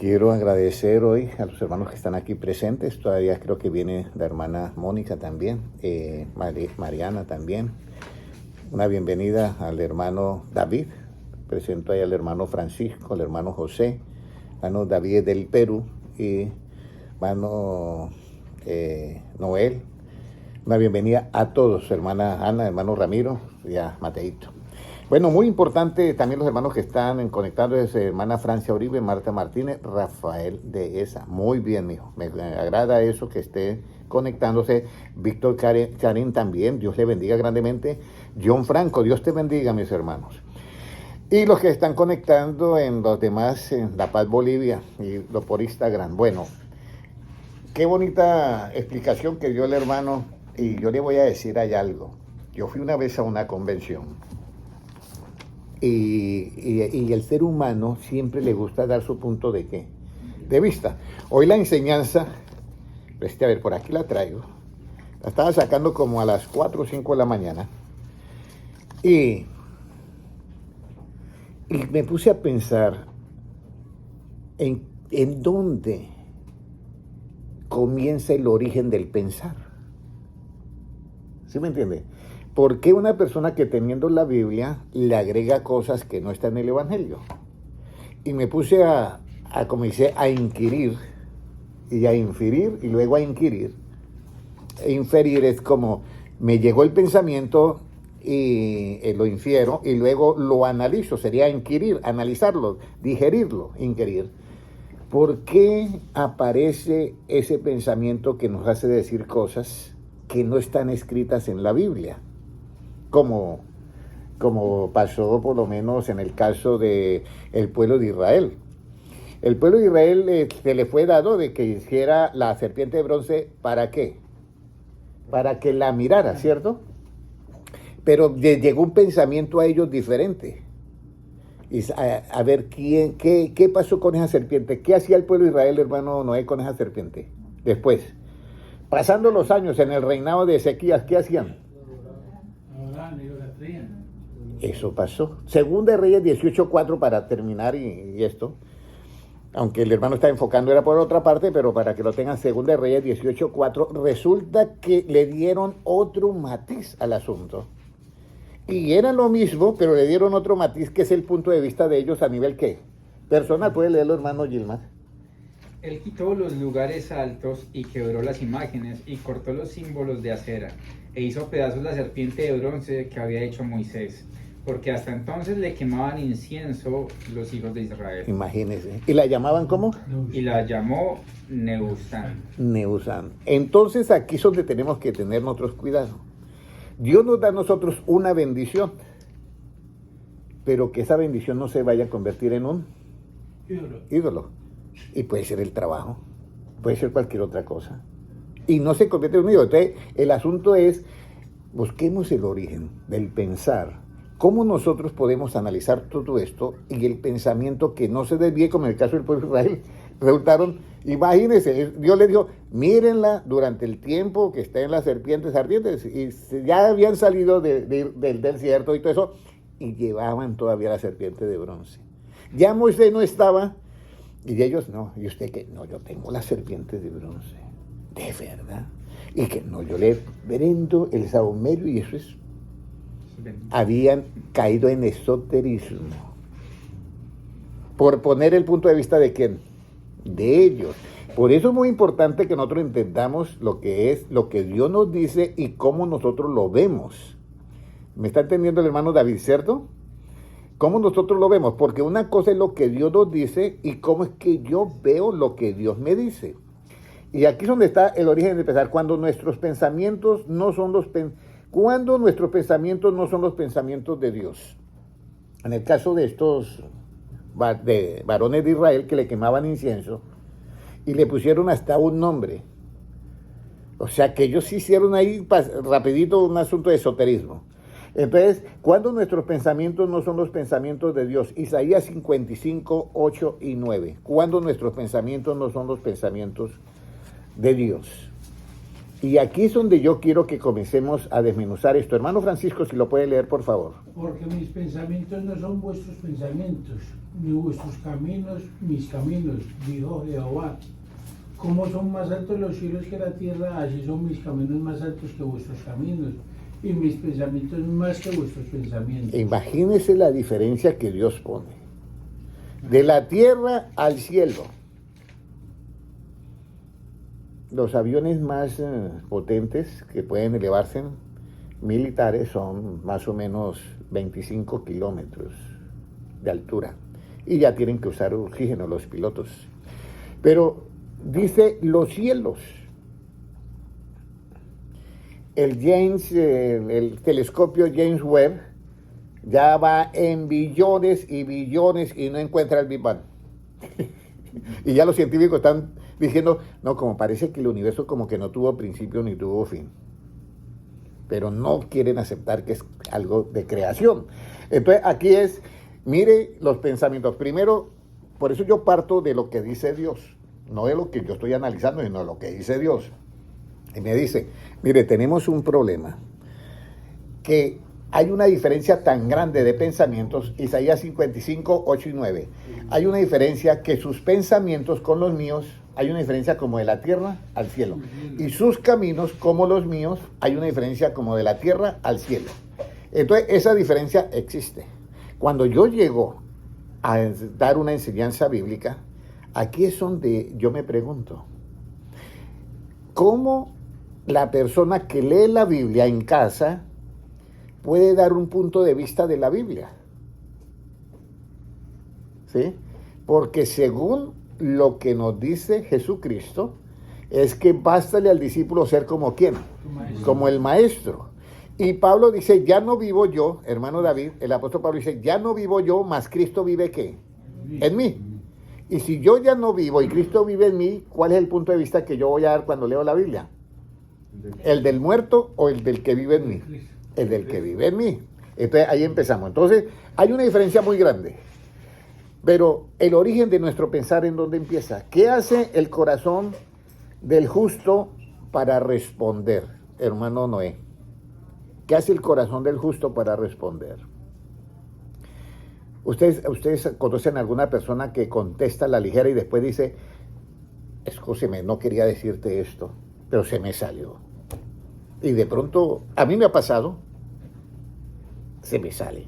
Quiero agradecer hoy a los hermanos que están aquí presentes. Todavía creo que viene la hermana Mónica también, Mariana también. Una bienvenida al hermano David. Presento ahí al hermano Francisco, al hermano José, hermano David del Perú y hermano Noel. Una bienvenida a todos, hermana Ana, hermano Ramiro y a Mateito. Bueno, muy importante también los hermanos que están conectando, es hermana Francia Uribe, Marta Martínez, Rafael de Esa. Muy bien, hijo. Me agrada eso que esté conectándose. Víctor Karim también, Dios le bendiga grandemente. John Franco, Dios te bendiga, mis hermanos. Y los que están conectando en los demás, en La Paz Bolivia y lo por Instagram. Bueno, qué bonita explicación que dio el hermano. Y yo le voy a decir ahí algo. Yo fui una vez a una convención. Y el ser humano siempre le gusta dar su punto de ¿qué? De vista. Hoy la enseñanza, a ver, por aquí la traigo. La estaba sacando como a las 4 o 5 de la mañana. Y me puse a pensar en dónde comienza el origen del pensar. ¿Sí me entiende? ¿Por qué una persona que teniendo la Biblia le agrega cosas que no están en el Evangelio? Y me puse comencé a inquirir y a inferir y luego a inquirir. E inferir es como me llegó el pensamiento y lo infiero y luego lo analizo, sería inquirir, analizarlo, digerirlo, inquirir. ¿Por qué aparece ese pensamiento que nos hace decir cosas que no están escritas en la Biblia? Como pasó por lo menos en el caso del pueblo de Israel. El pueblo de Israel se le fue dado de que hiciera la serpiente de bronce, ¿para qué? Para que la mirara, ¿cierto? Pero llegó un pensamiento a ellos diferente. Y a ver, ¿qué pasó con esa serpiente? ¿Qué hacía el pueblo de Israel, hermano Noé, con esa serpiente? Después, pasando los años en el reinado de Ezequías, ¿qué hacían? Eso pasó. Segunda de Reyes 18:4 para terminar y esto, aunque el hermano está enfocando era por otra parte, pero para que lo tengan, Segunda de Reyes 18:4, resulta que le dieron otro matiz al asunto. Y era lo mismo, pero le dieron otro matiz, que es el punto de vista de ellos a nivel ¿qué? Personal. ¿Puede leerlo, hermano Gilmar? Él quitó los lugares altos y quebró las imágenes y cortó los símbolos de acera e hizo pedazos la serpiente de bronce que había hecho Moisés, porque hasta entonces le quemaban incienso los hijos de Israel. Imagínense. ¿Y la llamaban cómo? Y la llamó Nehusán. Nehusán. Entonces aquí es donde tenemos que tener nosotros cuidado. Dios nos da a nosotros una bendición, pero que esa bendición no se vaya a convertir en un ídolo. Y puede ser el trabajo, puede ser cualquier otra cosa. Y no se convierte en un ídolo. Entonces, el asunto es, busquemos el origen del pensar. ¿Cómo nosotros podemos analizar todo esto y el pensamiento que no se desvíe, como en el caso del pueblo de Israel? Resultaron, imagínense, Dios les dijo, mírenla durante el tiempo que está en las serpientes ardientes. Y ya habían salido del desierto y todo eso, y llevaban todavía la serpiente de bronce. Ya Moisés no estaba. Y ellos, no, ¿y usted qué? No, yo tengo las serpientes de bronce, de verdad. Y que no, yo le prendo el saumerio y eso es. Habían caído en esoterismo. Por poner el punto de vista de quién, de ellos. Por eso es muy importante que nosotros entendamos lo que es, lo que Dios nos dice y cómo nosotros lo vemos. ¿Me está entendiendo el hermano David, cierto? ¿Cómo nosotros lo vemos? Porque una cosa es lo que Dios nos dice y cómo es que yo veo lo que Dios me dice. Y aquí es donde está el origen de pensar. Cuando nuestros pensamientos no son los pensamientos de Dios. En el caso de estos varones de Israel que le quemaban incienso y le pusieron hasta un nombre. O sea que ellos hicieron ahí rapidito un asunto de esoterismo. Entonces, cuando nuestros pensamientos no son los pensamientos de Dios, Isaías 55, 8 y 9, cuando nuestros pensamientos no son los pensamientos de Dios. Y aquí es donde yo quiero que comencemos a desmenuzar esto. Hermano Francisco, si lo puede leer, por favor. Porque mis pensamientos no son vuestros pensamientos, ni vuestros caminos mis caminos, dijo Jehová. Como son más altos los cielos que la tierra, así son mis caminos más altos que vuestros caminos, y mis pensamientos más que vuestros pensamientos. Imagínese la diferencia que Dios pone. De la tierra al cielo. Los aviones más potentes que pueden elevarse militares son más o menos 25 kilómetros de altura. Y ya tienen que usar oxígeno los pilotos. Pero dice los cielos. El telescopio James Webb ya va en billones y billones y no encuentra el Big Bang. Y ya los científicos están diciendo, no, como parece que el universo como que no tuvo principio ni tuvo fin. Pero no quieren aceptar que es algo de creación. Entonces aquí es, mire los pensamientos. Primero, por eso yo parto de lo que dice Dios, no de lo que yo estoy analizando, sino de lo que dice Dios. Y me dice, mire, tenemos un problema, que hay una diferencia tan grande de pensamientos, Isaías 55, 8 y 9. Hay una diferencia que sus pensamientos con los míos, hay una diferencia como de la tierra al cielo. Y sus caminos como los míos, hay una diferencia como de la tierra al cielo. Entonces, esa diferencia existe. Cuando yo llego a dar una enseñanza bíblica, aquí es donde yo me pregunto, ¿cómo la persona que lee la Biblia en casa puede dar un punto de vista de la Biblia? ¿Sí? Porque según lo que nos dice Jesucristo, es que bástale al discípulo ser como ¿quién? Como el maestro. Y Pablo dice, ya no vivo yo, hermano David, el apóstol Pablo dice, ya no vivo yo, mas Cristo vive ¿qué? En mí. Y si yo ya no vivo y Cristo vive en mí, ¿cuál es el punto de vista que yo voy a dar cuando leo la Biblia? ¿El del muerto o el del que vive en mí? El del que vive en mí. Entonces ahí empezamos. Entonces hay una diferencia muy grande. Pero el origen de nuestro pensar, ¿en dónde empieza? ¿Qué hace el corazón del justo para responder, hermano Noé? ¿Qué hace el corazón del justo para responder? ¿Ustedes conocen a alguna persona que contesta a la ligera y después dice, escúcheme, no quería decirte esto, pero se me salió? Y de pronto, a mí me ha pasado, se me sale.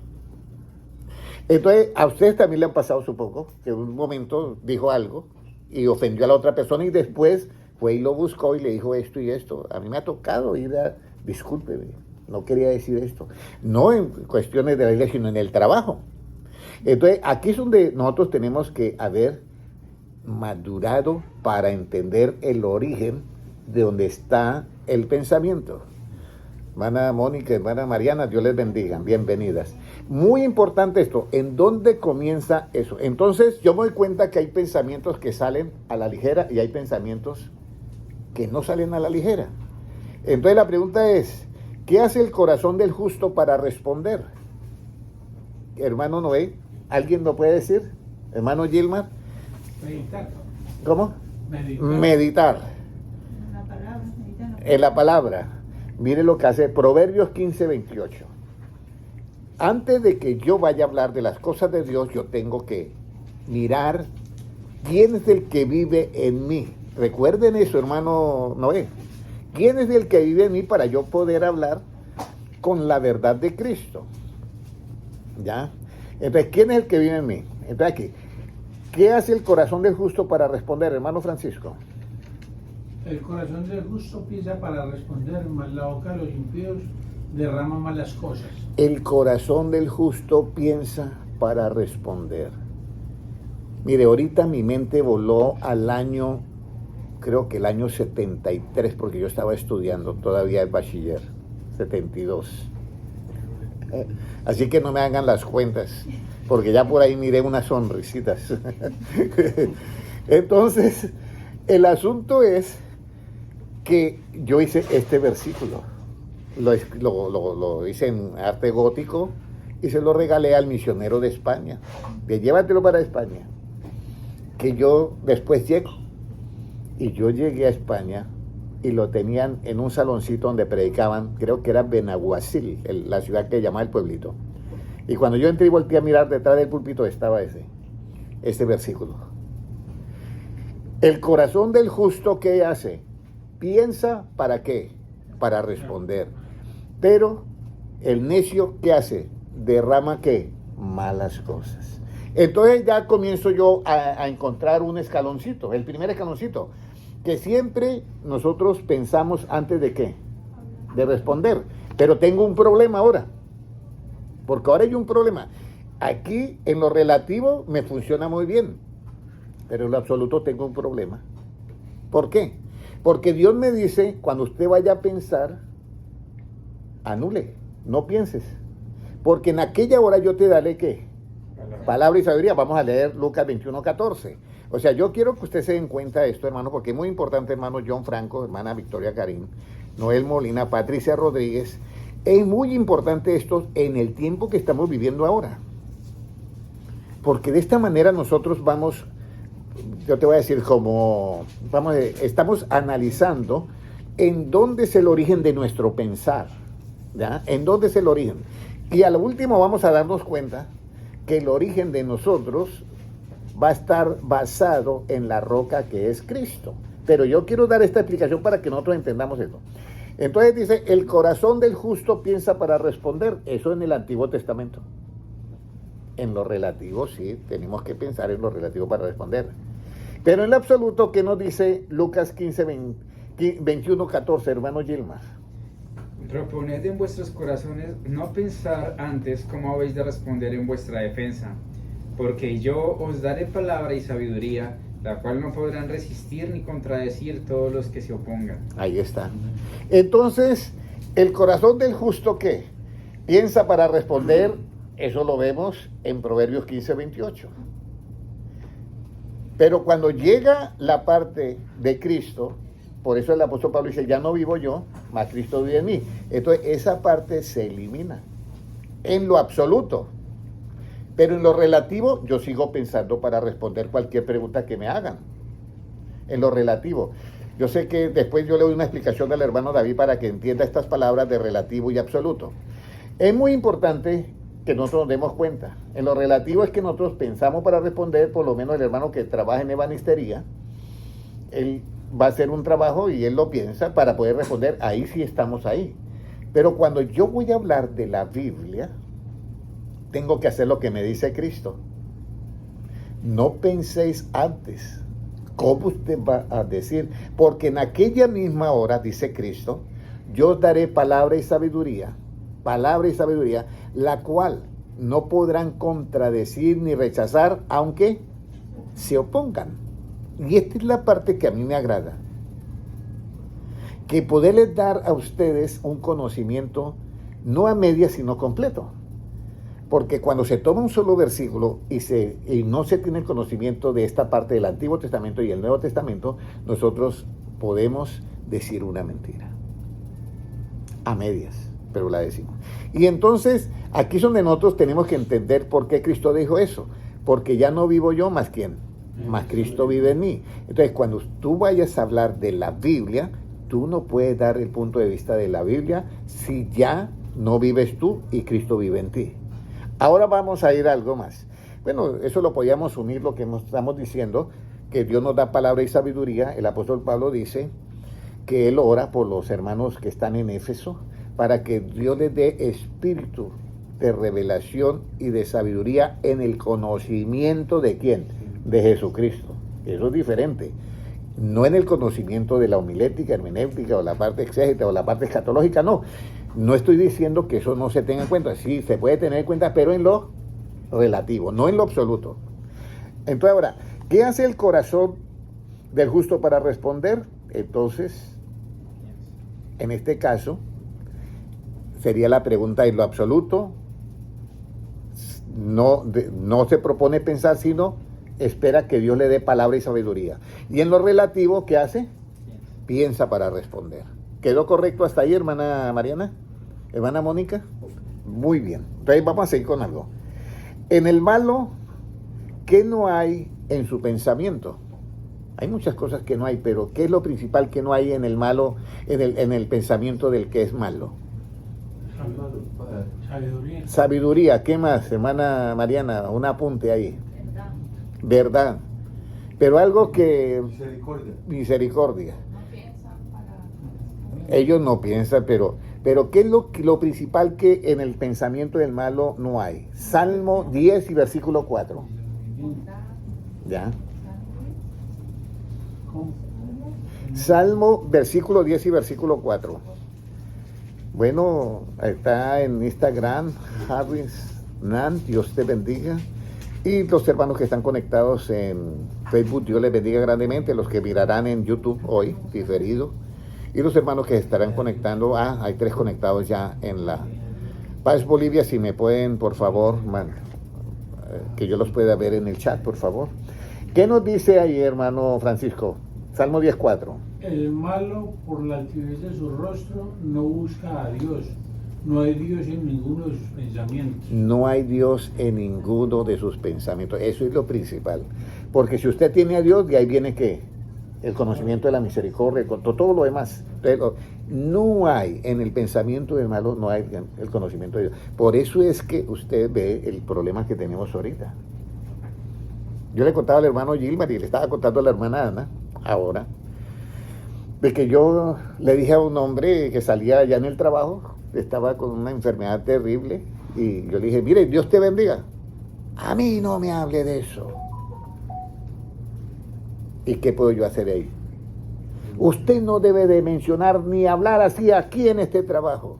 Entonces, a ustedes también le han pasado, supongo, que en un momento dijo algo y ofendió a la otra persona y después fue y lo buscó y le dijo esto y esto. A mí me ha tocado ir a, discúlpeme, no quería decir esto. No en cuestiones de la iglesia, sino en el trabajo. Entonces, aquí es donde nosotros tenemos que haber madurado para entender el origen de donde está el pensamiento. Hermana Mónica, hermana Mariana, Dios les bendiga, bienvenidas. Muy importante esto, ¿en dónde comienza eso? Entonces yo me doy cuenta que hay pensamientos que salen a la ligera y hay pensamientos que no salen a la ligera. Entonces la pregunta es, ¿qué hace el corazón del justo para responder? Hermano Noé, ¿alguien lo puede decir? Hermano Gilmar. Meditar. ¿Cómo? Meditar. Meditar. En la palabra. Mire lo que hace Proverbios 15, 28. Antes de que yo vaya a hablar de las cosas de Dios, yo tengo que mirar quién es el que vive en mí. Recuerden eso, hermano Noé. ¿Quién es el que vive en mí para yo poder hablar con la verdad de Cristo? ¿Ya? Entonces, ¿quién es el que vive en mí? Entonces aquí, ¿qué hace el corazón del justo para responder, hermano Francisco? El corazón del justo piensa para responder, mas la boca de los impíos derrama malas cosas. El corazón del justo piensa para responder. Mire, ahorita mi mente voló al año, creo que el año 73, porque yo estaba estudiando todavía el bachiller, 72. Así que no me hagan las cuentas, porque ya por ahí miré unas sonrisitas. Entonces, el asunto es que yo hice este versículo, lo hice en arte gótico y se lo regalé al misionero de España, de llévatelo para España, que yo después llego, y yo llegué a España y lo tenían en un saloncito donde predicaban, creo que era Benaguacil, la ciudad que llamaba el pueblito, y cuando yo entré y volteé a mirar detrás del púlpito estaba ese, este versículo. El corazón del justo, ¿qué hace? Piensa, ¿para qué? Para responder. Pero el necio, ¿qué hace? Derrama, ¿qué? Malas cosas. Entonces ya comienzo yo a encontrar un escaloncito, el primer escaloncito, que siempre nosotros pensamos antes de qué, de responder. Pero tengo un problema ahora, porque ahora hay un problema. Aquí en lo relativo me funciona muy bien, pero en lo absoluto tengo un problema. ¿Por qué? Porque Dios me dice, cuando usted vaya a pensar, anule, no pienses. Porque en aquella hora yo te daré ¿qué? Palabra y sabiduría. Vamos a leer Lucas 21:14. O sea, yo quiero que usted se den cuenta de esto, hermano, porque es muy importante, hermano John Franco, hermana Victoria Karim, Noel Molina, Patricia Rodríguez. Es muy importante esto en el tiempo que estamos viviendo ahora. Porque de esta manera nosotros vamos, yo te voy a decir estamos analizando en dónde es el origen de nuestro pensar, ¿ya? En dónde es el origen. Y a lo último vamos a darnos cuenta que el origen de nosotros va a estar basado en la roca que es Cristo. Pero yo quiero dar esta explicación para que nosotros entendamos esto. Entonces dice, el corazón del justo piensa para responder. Eso en el Antiguo Testamento. En lo relativo, sí, tenemos que pensar en lo relativo para responder. Pero en lo absoluto, ¿qué nos dice Lucas 21:14, hermano Gilmar? Proponed en vuestros corazones no pensar antes cómo habéis de responder en vuestra defensa, porque yo os daré palabra y sabiduría, la cual no podrán resistir ni contradecir todos los que se opongan. Ahí está. Entonces, el corazón del justo, ¿qué? Piensa para responder. Eso lo vemos en Proverbios 15:28. Pero cuando llega la parte de Cristo, por eso el apóstol Pablo dice, ya no vivo yo, mas Cristo vive en mí. Entonces, esa parte se elimina en lo absoluto. Pero en lo relativo, yo sigo pensando para responder cualquier pregunta que me hagan. En lo relativo. Yo sé que después yo le doy una explicación al hermano David para que entienda estas palabras de relativo y absoluto. Es muy importante que nosotros nos demos cuenta. En lo relativo es que nosotros pensamos para responder, por lo menos el hermano que trabaja en ebanistería, él va a hacer un trabajo y él lo piensa para poder responder, ahí sí estamos ahí. Pero cuando yo voy a hablar de la Biblia, tengo que hacer lo que me dice Cristo. No penséis antes cómo usted va a decir, porque en aquella misma hora, dice Cristo, yo os daré palabra y sabiduría, la cual no podrán contradecir ni rechazar, aunque se opongan. Y esta es la parte que a mí me agrada, que poderles dar a ustedes un conocimiento no a medias, sino completo. Porque cuando se toma un solo versículo y no se tiene el conocimiento de esta parte del Antiguo Testamento y el Nuevo Testamento, nosotros podemos decir una mentira. A medias, pero la decimos. Y entonces, aquí es donde nosotros tenemos que entender por qué Cristo dijo eso. Porque ya no vivo yo, más ¿quién? Más Cristo vive en mí. Entonces, cuando tú vayas a hablar de la Biblia, tú no puedes dar el punto de vista de la Biblia si ya no vives tú y Cristo vive en ti. Ahora vamos a ir a algo más. Bueno, eso lo podíamos unir lo que estamos diciendo, que Dios nos da palabra y sabiduría. El apóstol Pablo dice que él ora por los hermanos que están en Éfeso para que Dios les dé espíritu de revelación y de sabiduría en el conocimiento de ¿quién? De Jesucristo. Eso es diferente. No en el conocimiento de la homilética, hermenéutica o la parte exégeta o la parte escatológica, no. No estoy diciendo que eso no se tenga en cuenta. Sí, se puede tener en cuenta, pero en lo relativo, no en lo absoluto. Entonces ahora, ¿qué hace el corazón del justo para responder? Entonces, en este caso, sería la pregunta en lo absoluto. No se propone pensar, sino espera que Dios le dé palabra y sabiduría. Y en lo relativo, ¿qué hace? Piensa para responder. ¿Quedó correcto hasta ahí, hermana Mariana? ¿Hermana Mónica? Muy bien. Entonces vamos a seguir con algo. En el malo, ¿qué no hay en su pensamiento? Hay muchas cosas que no hay, pero ¿qué es lo principal que no hay en el malo, en el pensamiento del que es malo? Sabiduría. Sabiduría. ¿Qué más, hermana Mariana? Un apunte ahí. verdad. Pero algo que... Misericordia. Misericordia. No piensan para... Ellos no piensan, pero ¿qué es lo principal que en el pensamiento del malo no hay? Salmo 10 y versículo 4. ¿Ya? ¿Cómo? Salmo, versículo 10 y versículo 4. Bueno, está en Instagram, Harris Nan, Dios te bendiga. Y los hermanos que están conectados en Facebook, Dios les bendiga grandemente. Los que mirarán en YouTube hoy, diferido. Y los hermanos que estarán conectando, hay 3 conectados ya en la Paz Bolivia, si me pueden, por favor, que yo los pueda ver en el chat, por favor. ¿Qué nos dice ahí, hermano Francisco? Salmo 10:4. El malo, por la altivez de su rostro, no busca a Dios. No hay Dios en ninguno de sus pensamientos. No hay Dios en ninguno de sus pensamientos. Eso es lo principal. Porque si usted tiene a Dios, de ahí viene ¿qué? El conocimiento de la misericordia, todo lo demás. No hay en el pensamiento del malo, no hay el conocimiento de Dios. Por eso es que usted ve el problema que tenemos ahorita. Yo le contaba al hermano Gilmar y le estaba contando a la hermana Ana, ahora, de que yo le dije a un hombre que salía allá en el trabajo, estaba con una enfermedad terrible, y yo le dije, mire, Dios te bendiga. A mí no me hable de eso. ¿Y qué puedo yo hacer ahí? Usted no debe de mencionar ni hablar así aquí en este trabajo.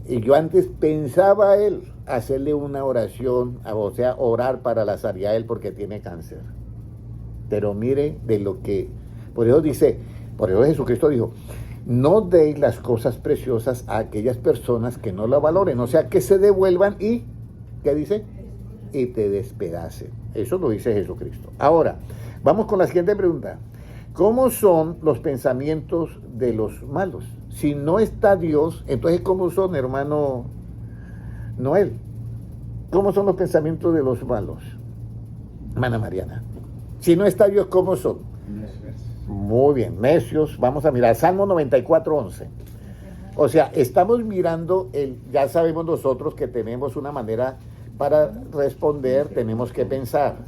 Y yo antes pensaba él hacerle una oración, o sea, orar para la sanidad de él porque tiene cáncer. Pero mire de lo que, por eso Jesucristo dijo, no deis las cosas preciosas a aquellas personas que no la valoren, o sea, que se devuelvan y, ¿qué dice? Y te despedacen. Eso lo dice Jesucristo. Ahora, vamos con la siguiente pregunta. ¿Cómo son los pensamientos de los malos? Si no está Dios, entonces ¿cómo son, hermano Noel? ¿Cómo son los pensamientos de los malos? Hermana Mariana. Si no está Dios, ¿cómo son? Muy bien, necios. Vamos a mirar Salmo 94:11. O sea, estamos mirando, ya sabemos nosotros que tenemos una manera para responder, tenemos que pensar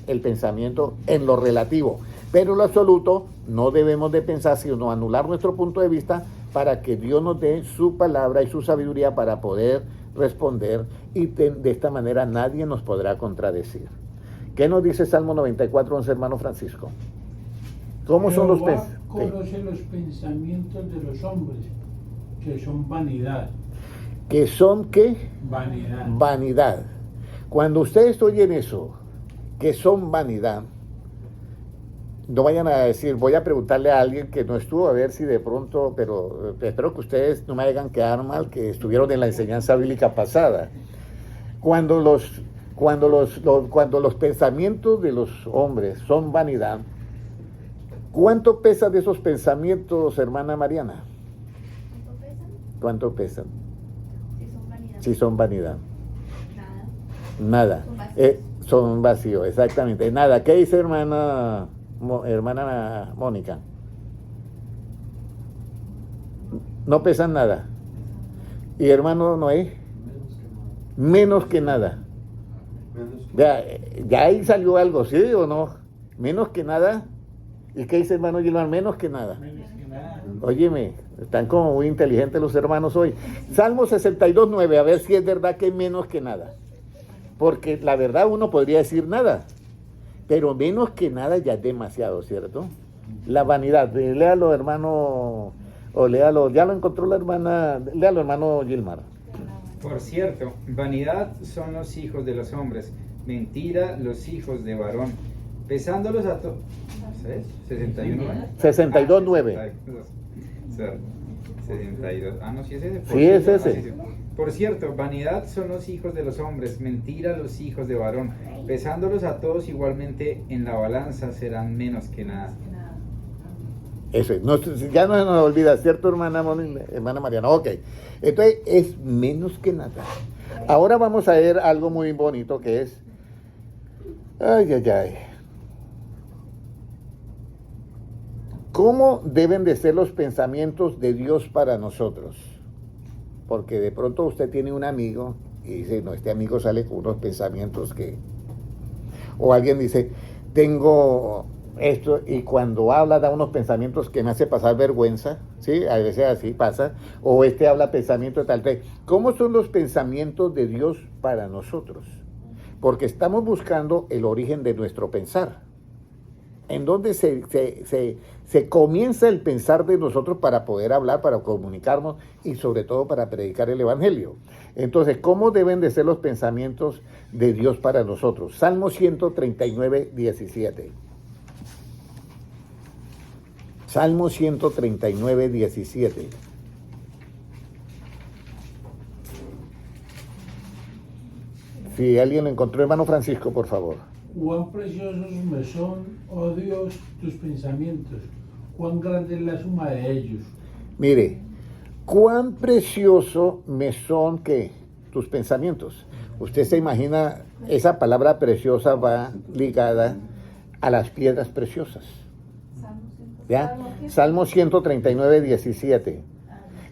el pensamiento en lo relativo, pero en lo absoluto no debemos de pensar, sino anular nuestro punto de vista para que Dios nos dé su palabra y su sabiduría para poder responder, y de esta manera nadie nos podrá contradecir. ¿Qué nos dice Salmo 94:11, hermano Francisco? ¿Cómo son los Jehová pensamientos? conoce los pensamientos de los hombres, que son vanidad. ¿Que son qué? Vanidad. Vanidad. Cuando ustedes oyen eso, que son vanidad, no vayan a decir, voy a preguntarle a alguien que no estuvo, a ver si de pronto, pero espero que ustedes no me hagan quedar mal, que estuvieron en la enseñanza bíblica pasada. Cuando los pensamientos de los hombres son vanidad, ¿cuánto pesan de esos pensamientos, hermana Mariana? ¿Cuánto pesan? ¿Cuánto pesan? Si son vanidad. Si son vanidad. Nada. Nada. Son vacíos. Son vacíos, exactamente. Nada. ¿Qué dice hermana Mónica? No pesan nada. ¿Y hermano Noé? Menos que nada. Ya ahí salió algo, ¿sí o no? Menos que nada. ¿Y qué dice hermano Gilmar? Menos que nada. Óyeme, están como muy inteligentes los hermanos hoy. Salmo 62:9, a ver si es verdad que menos que nada. Porque la verdad uno podría decir nada, pero menos que nada ya es demasiado, ¿cierto? La vanidad, léalo hermano, o léalo, ya lo encontró la hermana, léalo hermano Gilmar. Por cierto, vanidad son los hijos de los hombres, mentira los hijos de varón, pesándolos a todos. ¿Sabes? 61. 62:9. 62. Ah, no, sí es ese. Sí, es ese. Sí. Por cierto, vanidad son los hijos de los hombres, mentira los hijos de varón, pesándolos a todos igualmente en la balanza serán menos que nada. Eso es. Ya no se nos olvida, ¿cierto, hermana Mariana? Ok. Entonces, es menos que nada. Ahora vamos a ver algo muy bonito que es... Ay, ay, ay. ¿Cómo deben de ser los pensamientos de Dios para nosotros? Porque de pronto usted tiene un amigo y dice, no, este amigo sale con unos pensamientos que... O alguien dice, tengo esto, y cuando habla da unos pensamientos que me hace pasar vergüenza, ¿sí? A veces así pasa. O habla pensamientos de tal. ¿Cómo son los pensamientos de Dios para nosotros? Porque estamos buscando el origen de nuestro pensar. En dónde se comienza el pensar de nosotros para poder hablar, para comunicarnos y sobre todo para predicar el Evangelio. Entonces, ¿cómo deben de ser los pensamientos de Dios para nosotros? Salmo 139, 17. Salmo 139, 17. Si alguien lo encontró, hermano Francisco, por favor. Cuán preciosos me son, oh Dios, tus pensamientos, cuán grande es la suma de ellos. Mire, cuán precioso me son que tus pensamientos. Usted se imagina, esa palabra preciosa va ligada a las piedras preciosas. ¿Ya? Salmo 139, 17.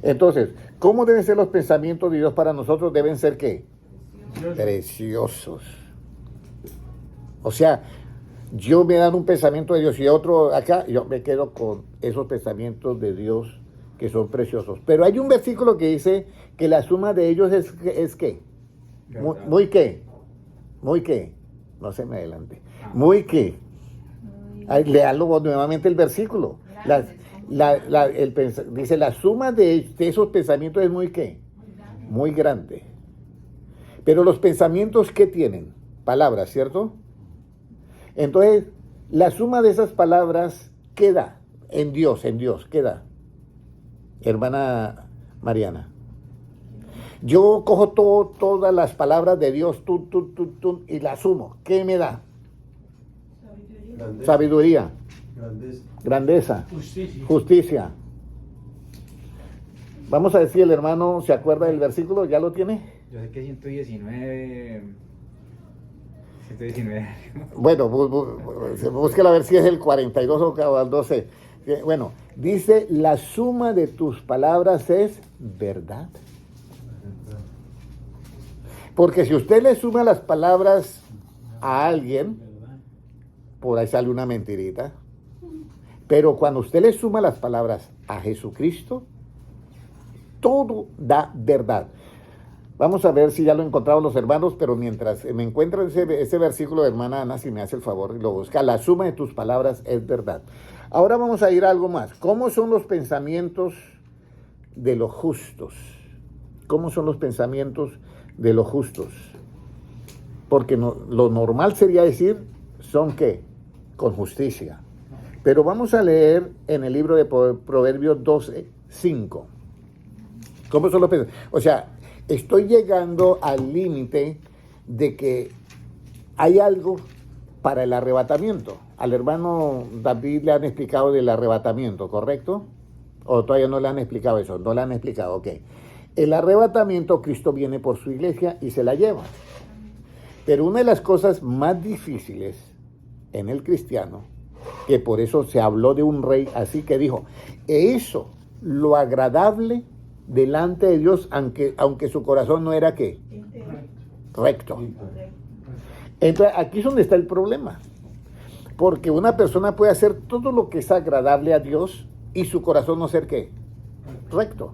Entonces, ¿cómo deben ser los pensamientos de Dios para nosotros? Deben ser ¿qué? Preciosos. O sea, yo me dan un pensamiento de Dios y otro acá, yo me quedo con esos pensamientos de Dios que son preciosos. Pero hay un versículo que dice que la suma de ellos es ¿qué? Muy ¿qué? Muy ¿qué? No se me adelante. Muy ¿qué? Léalo nuevamente el versículo. Dice, la suma de esos pensamientos es muy ¿qué? Muy grande. Pero los pensamientos, ¿qué tienen? Palabras, ¿cierto? Entonces, la suma de esas palabras, ¿qué da? En Dios, ¿qué da? Hermana Mariana. Yo cojo todas las palabras de Dios, y las sumo. ¿Qué me da? Sabiduría. Grandeza. Justicia. Vamos a ver si el hermano se acuerda del versículo, ¿ya lo tiene? Yo sé que 119. Bueno, búsquela a ver si es el 42 o el 12. Bueno, dice, la suma de tus palabras es verdad. Porque si usted le suma las palabras a alguien, por ahí sale una mentirita. Pero cuando usted le suma las palabras a Jesucristo, todo da verdad. Vamos a ver si ya lo encontraron los hermanos, pero mientras me encuentro ese versículo, hermana Ana, si me hace el favor y lo busca, la suma de tus palabras es verdad. Ahora vamos a ir a algo más. ¿Cómo son los pensamientos de los justos? ¿Cómo son los pensamientos de los justos? Porque lo normal sería decir, ¿son qué? Con justicia. Pero vamos a leer en el libro de Proverbios 12, 5. ¿Cómo son los pensamientos? O sea, estoy llegando al límite de que hay algo para el arrebatamiento. Al hermano David le han explicado del arrebatamiento, ¿correcto? ¿O todavía no le han explicado eso? No le han explicado, ok. El arrebatamiento, Cristo viene por su iglesia y se la lleva. Pero una de las cosas más difíciles en el cristiano, que por eso se habló de un rey así que dijo, eso, lo agradable delante de Dios, aunque su corazón no era ¿qué? Recto. Entonces, aquí es donde está el problema. Porque una persona puede hacer todo lo que es agradable a Dios y su corazón no ser ¿qué? Recto.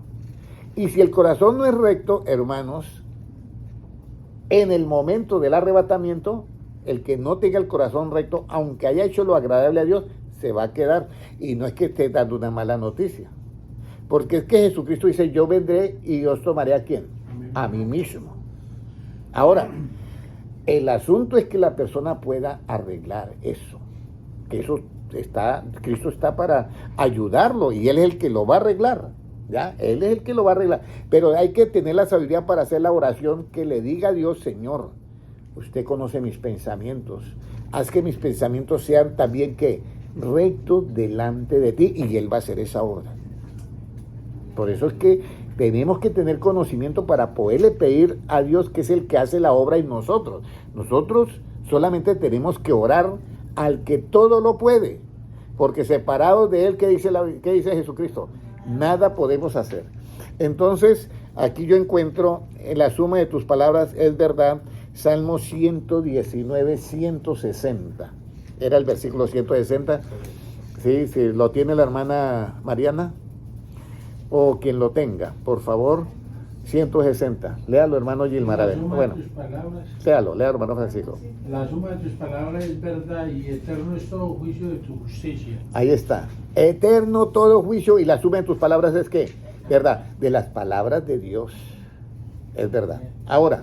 Y si el corazón no es recto, hermanos, en el momento del arrebatamiento, el que no tenga el corazón recto, aunque haya hecho lo agradable a Dios, se va a quedar. Y no es que esté dando una mala noticia. Porque es que Jesucristo dice, yo vendré y os tomaré ¿a quién? A mí mismo. Ahora, el asunto es que la persona pueda arreglar eso. Que eso Cristo está para ayudarlo y Él es el que lo va a arreglar. ¿Ya? Él es el que lo va a arreglar. Pero hay que tener la sabiduría para hacer la oración que le diga a Dios, Señor, usted conoce mis pensamientos. Haz que mis pensamientos sean también ¿qué? Rectos delante de ti, y Él va a hacer esa obra. Por eso es que tenemos que tener conocimiento para poderle pedir a Dios, que es el que hace la obra en nosotros. Nosotros solamente tenemos que orar al que todo lo puede, porque separados de Él, ¿qué dice Jesucristo? Nada podemos hacer. Entonces, aquí yo encuentro, en la suma de tus palabras es verdad. Salmo 119, 160. Era el versículo 160. Sí, sí, lo tiene la hermana Mariana o quien lo tenga, por favor. 160. Léalo, hermano Gilmar. A ver. La suma Bueno, de tus palabras, léalo, hermano Francisco. la suma de tus palabras es verdad y eterno es todo juicio de tu justicia. Ahí está. Eterno todo juicio y la suma de tus palabras es ¿qué? ¿Verdad? De las palabras de Dios. Es verdad. Ahora,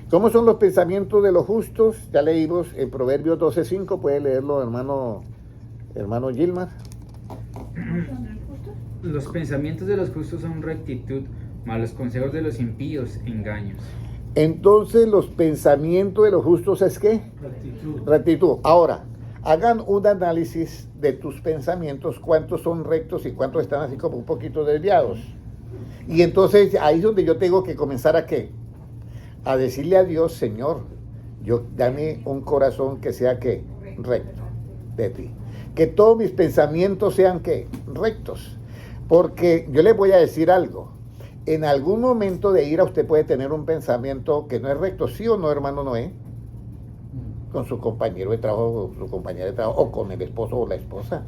¿cómo son los pensamientos de los justos? Ya leímos en Proverbios 12:5. Puede leerlo, hermano Gilmar. Los pensamientos de los justos son rectitud, mas los consejos de los impíos engaños. Entonces, los pensamientos de los justos es ¿qué? Rectitud. Rectitud. Ahora, hagan un análisis de tus pensamientos, cuántos son rectos y cuántos están así como un poquito desviados. Y entonces ahí es donde yo tengo que comenzar a ¿qué? A decirle a Dios, Señor, dame un corazón que sea ¿qué? Recto de ti. Que todos mis pensamientos sean ¿qué? Rectos. Porque yo les voy a decir algo. En algún momento de ira usted puede tener un pensamiento que no es recto, ¿sí o no, hermano Noé? Con su compañero de trabajo, o su compañera de trabajo, o con el esposo o la esposa.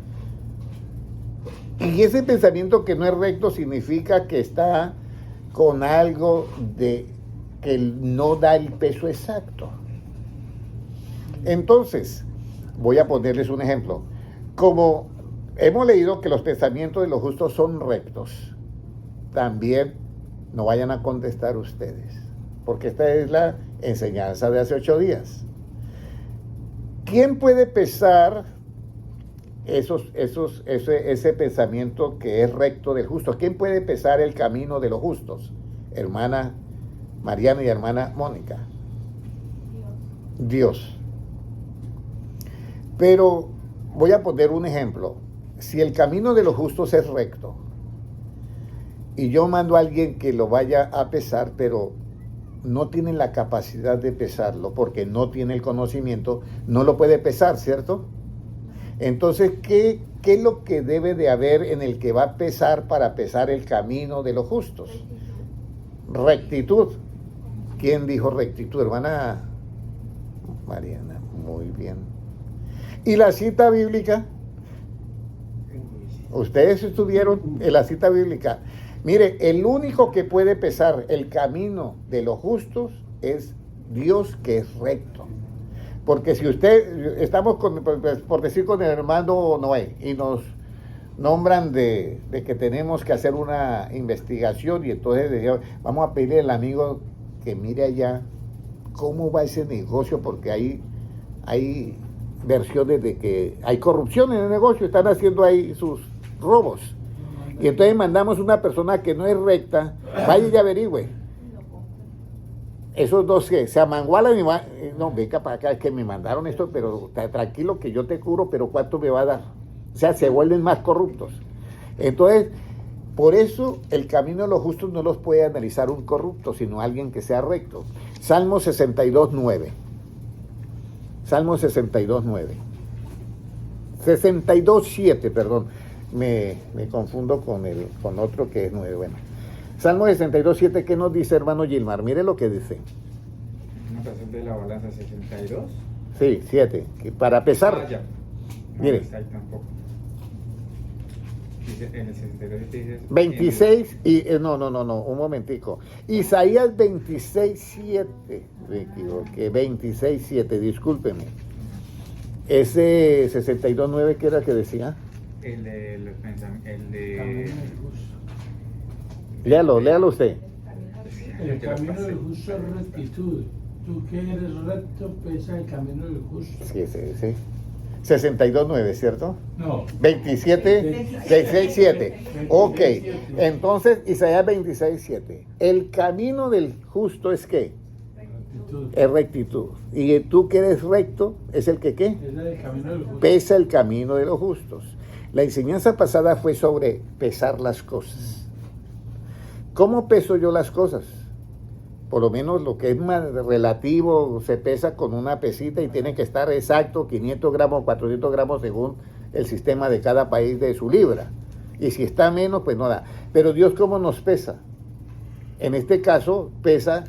Y ese pensamiento que no es recto significa que está con algo de que no da el peso exacto. Entonces, voy a ponerles un ejemplo. Como hemos leído que los pensamientos de los justos son rectos, también no vayan a contestar ustedes, porque esta es la enseñanza de hace 8 días. ¿Quién puede pesar ese pensamiento que es recto del justo? ¿Quién puede pesar el camino de los justos? Hermana Mariana y hermana Mónica. Dios. Pero voy a poner un ejemplo. Si el camino de los justos es recto y yo mando a alguien que lo vaya a pesar, pero no tiene la capacidad de pesarlo porque no tiene el conocimiento, no lo puede pesar, ¿cierto? Entonces, ¿qué es lo que debe de haber en el que va a pesar para pesar el camino de los justos? Rectitud. ¿Quién dijo rectitud? Hermana Mariana, muy bien. ¿Y la cita bíblica? Ustedes estuvieron en la cita bíblica. Mire, el único que puede pesar el camino de los justos es Dios, que es recto. Porque si estamos por decir con el hermano Noé y nos nombran de que tenemos que hacer una investigación y entonces decíamos, vamos a pedirle al amigo que mire allá cómo va ese negocio, porque hay versiones de que hay corrupción en el negocio, están haciendo ahí sus robos. Y entonces mandamos una persona que no es recta, vaya y averigüe. Esos dos que se amangualan y no, venga para acá, es que me mandaron esto, pero tranquilo que yo te curo, pero ¿cuánto me va a dar? O sea, se vuelven más corruptos. Entonces, por eso el camino de los justos no los puede analizar un corrupto, sino alguien que sea recto. Salmo 62:9. Salmo 62:9. 62:7, perdón. Me confundo con otro que es 9. Bueno. Salmo 62:7, ¿qué nos dice, hermano Gilmar? Mire lo que dice. ¿Una razón de la balanza 62? Sí, 7. Para pesar. Ya. No, Mire. no está ahí tampoco. Dice, en el 62 dice... 26 y... no, un momentico. Isaías 26:7. Me equivoqué. 26:7, discúlpeme. Ese 62:9, ¿qué era que decía? El de los pensamientos... El de... Camino del justo. Léalo usted. El camino del justo es rectitud. Tú que eres recto, pesa el camino del justo. Sí. 62:9, ¿cierto? No. 26:7. Ok. Entonces, Isaías 26:7. El camino del justo es ¿qué? Rectitud. Es rectitud. Y tú que eres recto, es el que ¿qué? Es el camino del justo. Pesa el camino de los justos. La enseñanza pasada fue sobre pesar las cosas. ¿Cómo peso yo las cosas? Por lo menos lo que es más relativo se pesa con una pesita y tiene que estar exacto 500 gramos, 400 gramos según el sistema de cada país de su libra. Y si está menos, pues no da. Pero Dios, ¿cómo nos pesa? En este caso, pesa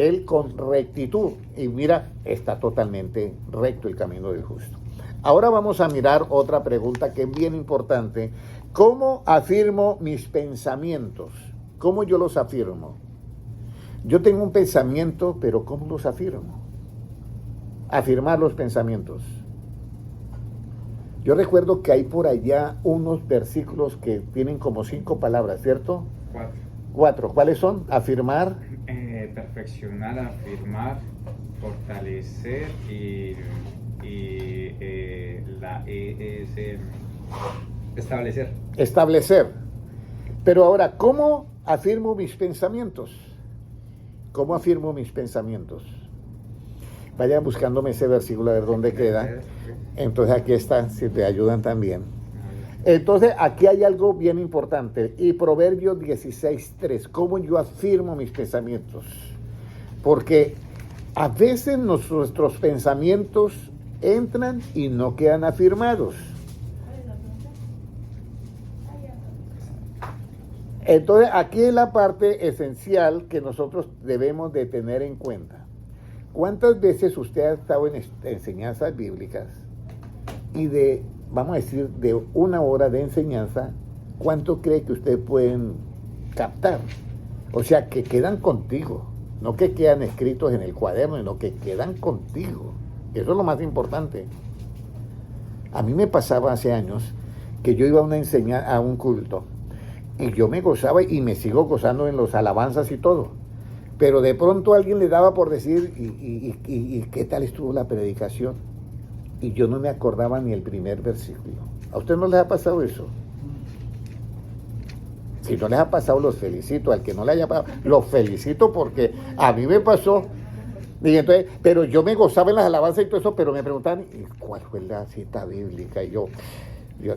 él con rectitud. Y mira, está totalmente recto el camino del justo. Ahora vamos a mirar otra pregunta que es bien importante. ¿Cómo afirmo mis pensamientos? ¿Cómo yo los afirmo? Yo tengo un pensamiento, pero ¿cómo los afirmo? Afirmar los pensamientos. Yo recuerdo que hay por allá unos versículos que tienen como 5 palabras, ¿cierto? 4. ¿Cuáles son? Afirmar. Perfeccionar, afirmar, fortalecer y la E es establecer. Establecer. Pero ahora, ¿cómo afirmo mis pensamientos? ¿Cómo afirmo mis pensamientos? Vayan buscándome ese versículo a ver dónde queda. Entonces aquí está, si te ayudan también. Entonces aquí hay algo bien importante. Y Proverbios 16:3, ¿cómo yo afirmo mis pensamientos? Porque a veces nuestros pensamientos entran y no quedan afirmados. ¿Cuál es la pregunta? Entonces aquí es la parte esencial que nosotros debemos de tener en cuenta. ¿Cuántas veces usted ha estado en enseñanzas bíblicas y vamos a decir, de 1 hora de enseñanza, cuánto cree que ustedes pueden captar? O sea, que quedan contigo, no que quedan escritos en el cuaderno, sino que quedan contigo. Eso es lo más importante. A mí me pasaba hace años que yo iba a un culto y yo me gozaba y me sigo gozando en los alabanzas y todo. Pero de pronto alguien le daba por decir, ¿y qué tal estuvo la predicación? Y yo no me acordaba ni el primer versículo. ¿A usted no les ha pasado eso? Si no les ha pasado, los felicito. Al que no le haya pasado, los felicito porque a mí me pasó. Y entonces, pero yo me gozaba en las alabanzas y todo eso, pero me preguntaban, ¿y cuál fue la cita bíblica? Y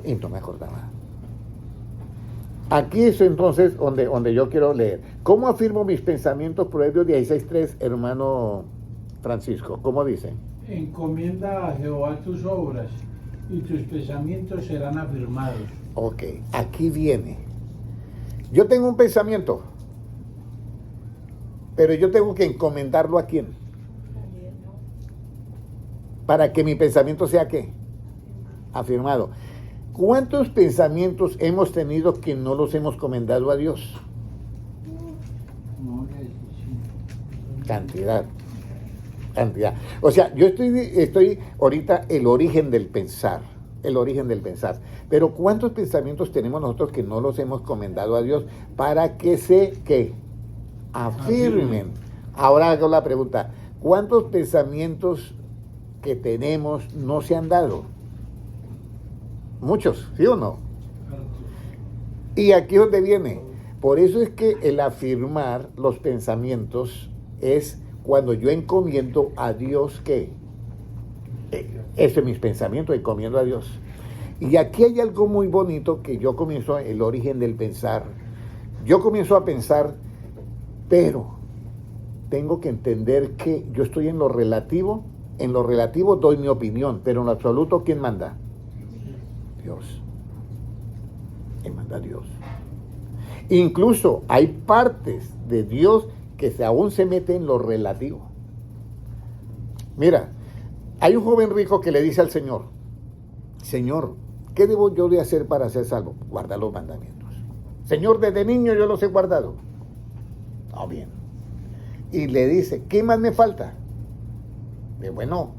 y no me acordaba. Aquí es entonces donde yo quiero leer. ¿Cómo afirmo mis pensamientos? Proverbios 16:3, hermano Francisco. ¿Cómo dice? Encomienda a Jehová tus obras y tus pensamientos serán afirmados. Ok, aquí viene. Yo tengo un pensamiento, pero yo tengo que encomendarlo ¿a quién? Para que mi pensamiento sea ¿qué? Afirmado. ¿Cuántos pensamientos hemos tenido que no los hemos encomendado a Dios? Cantidad. O sea, yo estoy ahorita el origen del pensar. Pero ¿cuántos pensamientos tenemos nosotros que no los hemos encomendado a Dios para que ¿qué? Afirmen? Ahora hago la pregunta, ¿cuántos pensamientos que tenemos no se han dado? Muchos, ¿sí o no? Y aquí es donde viene. Por eso es que el afirmar los pensamientos es cuando yo encomiendo a Dios ¿qué? Ese es mis pensamientos, encomiendo a Dios. Y aquí hay algo muy bonito que yo comienzo, el origen del pensar. Yo comienzo a pensar, pero tengo que entender que yo estoy en lo relativo doy mi opinión, pero en lo absoluto, ¿quién manda? Dios. ¿Quién manda? Dios. Incluso hay partes de Dios que aún se meten en lo relativo. Mira, hay un joven rico que le dice al Señor, Señor, ¿qué debo yo de hacer para ser salvo? Guardar los mandamientos. Señor, desde niño yo los he guardado. Ah, bien. Y le dice, ¿qué más me falta? Bueno,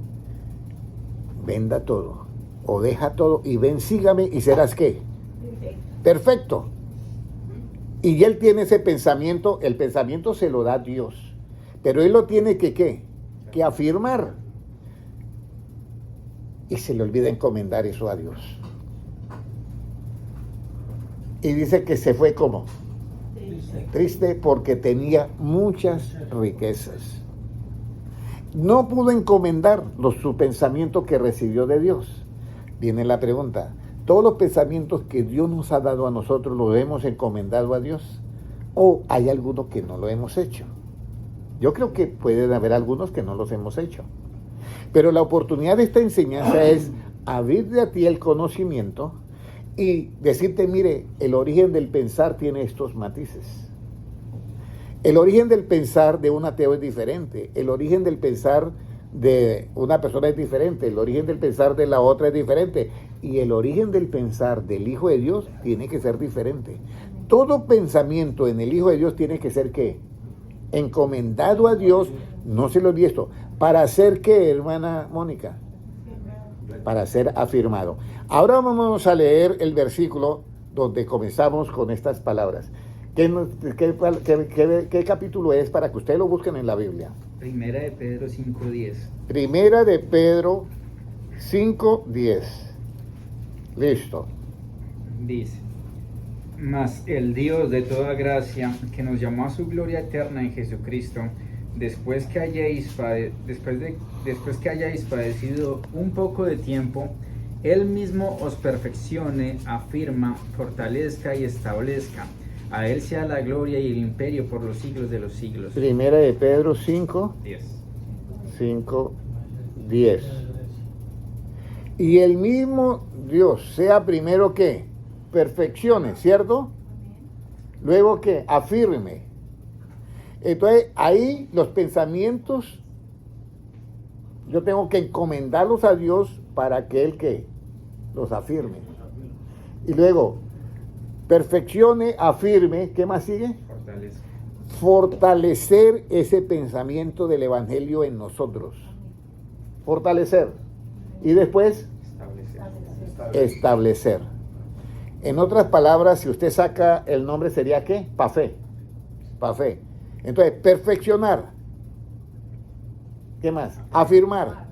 venda todo, o deja todo, y ven, sígame, y serás ¿qué? Perfecto. Y él tiene ese pensamiento, el pensamiento se lo da Dios, pero él lo tiene que ¿qué? Que afirmar. Y se le olvida encomendar eso a Dios. Y dice que se fue como triste porque tenía muchas riquezas. No pudo encomendar su pensamiento que recibió de Dios. Viene la pregunta, ¿todos los pensamientos que Dios nos ha dado a nosotros los hemos encomendado a Dios? ¿O hay algunos que no lo hemos hecho? Yo creo que pueden haber algunos que no los hemos hecho. Pero la oportunidad de esta enseñanza es abrirte a ti el conocimiento y decirte, mire, el origen del pensar tiene estos matices. El origen del pensar de un ateo es diferente. El origen del pensar de una persona es diferente. El origen del pensar de la otra es diferente. Y el origen del pensar del Hijo de Dios tiene que ser diferente. Todo pensamiento en el Hijo de Dios tiene que ser ¿qué? Encomendado a Dios, no se lo olvide esto. ¿Para ser qué, hermana Mónica? Para ser afirmado. Ahora vamos a leer el versículo donde comenzamos con estas palabras. ¿Qué capítulo es para que ustedes lo busquen en la Biblia? Primera de Pedro 5:10. Primera de Pedro 5:10. Listo. Dice: Mas el Dios de toda gracia, que nos llamó a su gloria eterna en Jesucristo, después que hayáis padecido un poco de tiempo, Él mismo os perfeccione, afirma, fortalezca y establezca. A Él sea la gloria y el imperio por los siglos de los siglos. Primera de Pedro 5:10. 10. Y el mismo Dios sea primero que perfeccione, ¿cierto? Luego que afirme. Entonces ahí los pensamientos yo tengo que encomendarlos a Dios para que Él que los afirme. Y luego perfeccione, afirme, ¿qué más sigue? Fortaleza. Fortalecer ese pensamiento del Evangelio en nosotros. Fortalecer. Y después establecer. En otras palabras, si usted saca el nombre, sería ¿qué? Pafé. Pafé. Entonces, perfeccionar. ¿Qué más? Afirmar.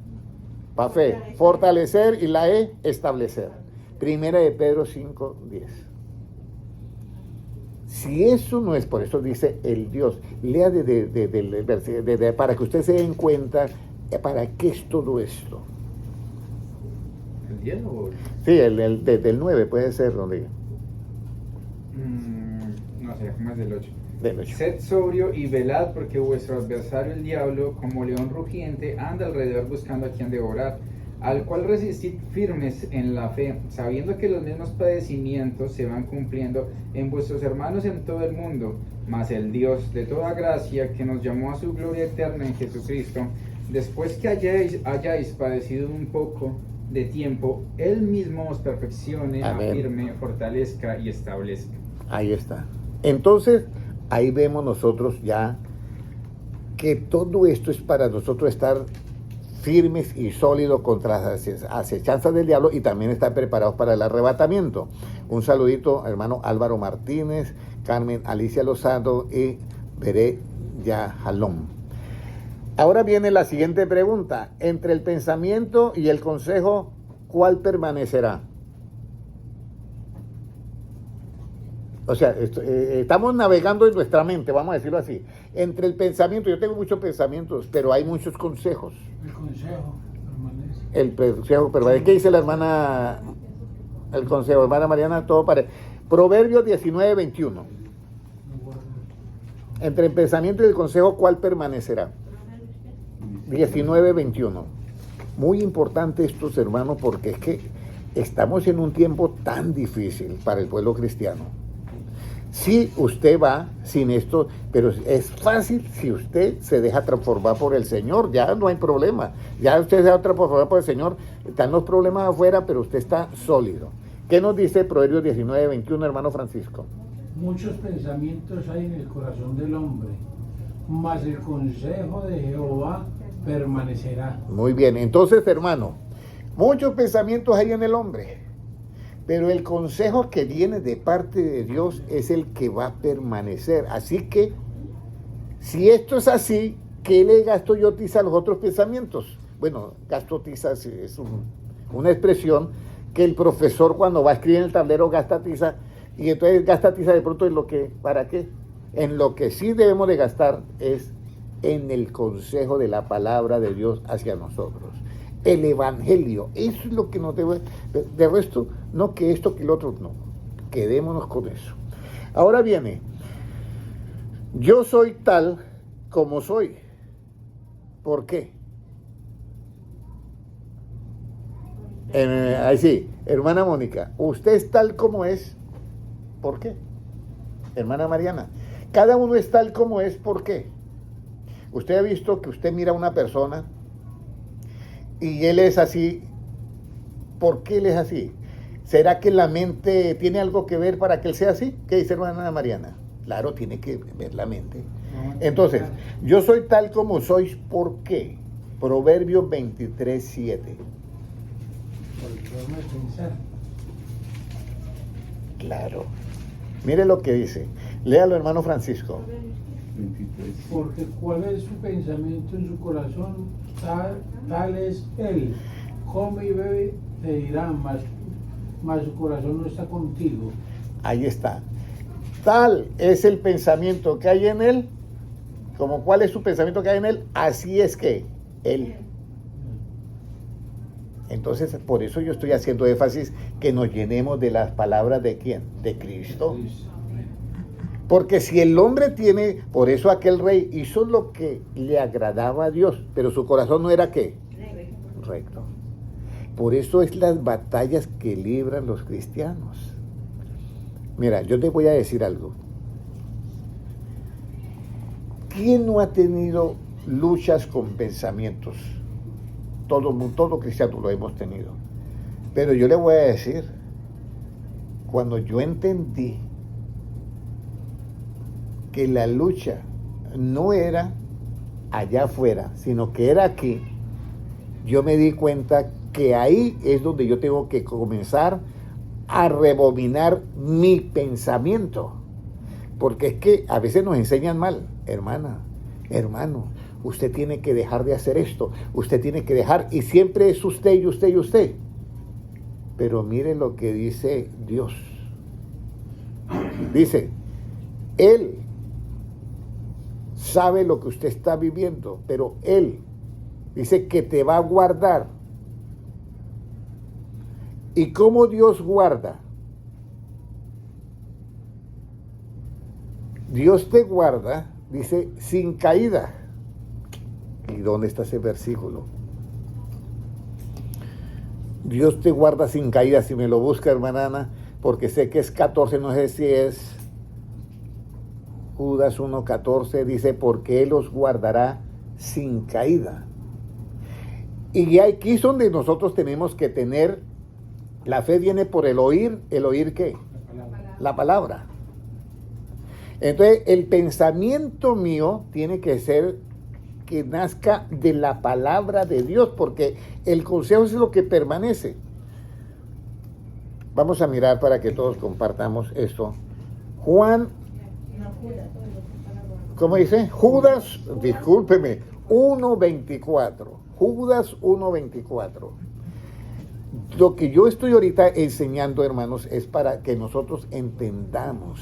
Pafé. Fortalecer y la E, establecer. Primera de Pedro 5:10. Si eso no es, por eso dice el Dios, lea para que usted se den cuenta para qué es todo esto. ¿El 10 o...? Sí, del 9 puede ser, Rodrigo. No sé, más del 8. Del 8. Sed sobrio y velad, porque vuestro adversario el diablo, como león rugiente, anda alrededor buscando a quien devorar, al cual resistid firmes en la fe, sabiendo que los mismos padecimientos se van cumpliendo en vuestros hermanos en todo el mundo. Mas el Dios de toda gracia, que nos llamó a su gloria eterna en Jesucristo, después que hayáis padecido un poco de tiempo, Él mismo os perfeccione, Amén. afirme, fortalezca y establezca. Ahí está. Entonces, ahí vemos nosotros ya que todo esto es para nosotros estar firmes y sólidos contra las acechanzas del diablo y también estar preparados para el arrebatamiento. Un saludito, hermano Álvaro Martínez, Carmen Alicia Lozano y Veré Yahalom. Ahora viene la siguiente pregunta. Entre el pensamiento y el consejo, ¿cuál permanecerá? O sea, estamos navegando en nuestra mente, vamos a decirlo así. Entre el pensamiento, yo tengo muchos pensamientos, pero hay muchos consejos. El consejo permanece. El consejo permanece. ¿Qué dice la hermana? El consejo, hermana Mariana, todo para... Proverbios 19:21. Entre el pensamiento y el consejo, ¿cuál permanecerá? 19:21. Muy importante estos, hermanos, porque es que estamos en un tiempo tan difícil para el pueblo cristiano. Si usted va sin esto, pero es fácil si usted se deja transformar por el Señor, ya no hay problema. Ya usted se deja transformar por el Señor, están los problemas afuera, pero usted está sólido. ¿Qué nos dice Proverbios 19:21, hermano Francisco? Muchos pensamientos hay en el corazón del hombre, mas el consejo de Jehová permanecerá. Muy bien, entonces, hermano, muchos pensamientos hay en el hombre, pero el consejo que viene de parte de Dios es el que va a permanecer. Así que, si esto es así, ¿qué le gasto yo tiza a los otros pensamientos? Bueno, gasto tiza es una expresión que el profesor cuando va a escribir en el tablero gasta tiza, y entonces gasta tiza de pronto en lo que, ¿para qué? En lo que sí debemos de gastar es en el consejo de la palabra de Dios hacia nosotros. El Evangelio, eso es lo que nos debe, de resto, no que esto, que el otro, no, quedémonos con eso. Ahora viene, yo soy tal como soy. ¿Por qué? Ahí sí, hermana Mónica, usted es tal como es. ¿Por qué? Hermana Mariana, Cada uno es tal como es, ¿por qué? Usted ha visto que usted mira a una persona y él es así. ¿Por qué él es así? ¿Será que la mente tiene algo que ver para que él sea así? ¿Qué dice hermana Mariana? Claro, tiene que ver la mente. Entonces, yo soy tal como sois, ¿por qué? Proverbios 23:7. Por forma de pensar. Claro. Mire lo que dice. Léalo, hermano Francisco. 23. Porque cuál es su pensamiento en su corazón, tal es él. Come y bebe, te dirá, mas su corazón no está contigo. Ahí está. Tal es el pensamiento que hay en él, como cuál es su pensamiento que hay en él, así es que él. Entonces, por eso yo estoy haciendo énfasis que nos llenemos de las palabras de ¿quién? De Cristo. Porque si el hombre tiene, por eso aquel rey hizo lo que le agradaba a Dios, pero su corazón no era ¿qué? Recto. Por eso es las batallas que libran los cristianos. Mira, yo te voy a decir algo. ¿Quién no ha tenido luchas con pensamientos? Todo cristiano lo hemos tenido. Pero yo le voy a decir, cuando yo entendí que la lucha no era allá afuera, sino que era aquí, yo me di cuenta que ahí es donde yo tengo que comenzar a rebobinar mi pensamiento. Porque es que a veces nos enseñan mal, hermana, hermano, usted tiene que dejar de hacer esto, usted tiene que dejar, y siempre es usted y usted y usted. Pero mire lo que dice Dios. Dice, Él sabe lo que usted está viviendo, pero Él dice que te va a guardar. ¿Y cómo Dios guarda? Dios te guarda, dice, sin caída. ¿Y dónde está ese versículo? Dios te guarda sin caída. Si me lo busca, hermana Ana, porque sé que es 14, no sé si es Judas 1:14, dice, porque Él os guardará sin caída. Y aquí es donde nosotros tenemos que tener, la fe viene por el oír ¿qué? La palabra. Entonces, el pensamiento mío tiene que ser que nazca de la palabra de Dios, porque el consejo es lo que permanece. Vamos a mirar para que todos compartamos esto. Juan, ¿cómo dice? Judas, discúlpeme, 1:24. Judas 1:24. Lo que yo estoy ahorita enseñando, hermanos, es para que nosotros entendamos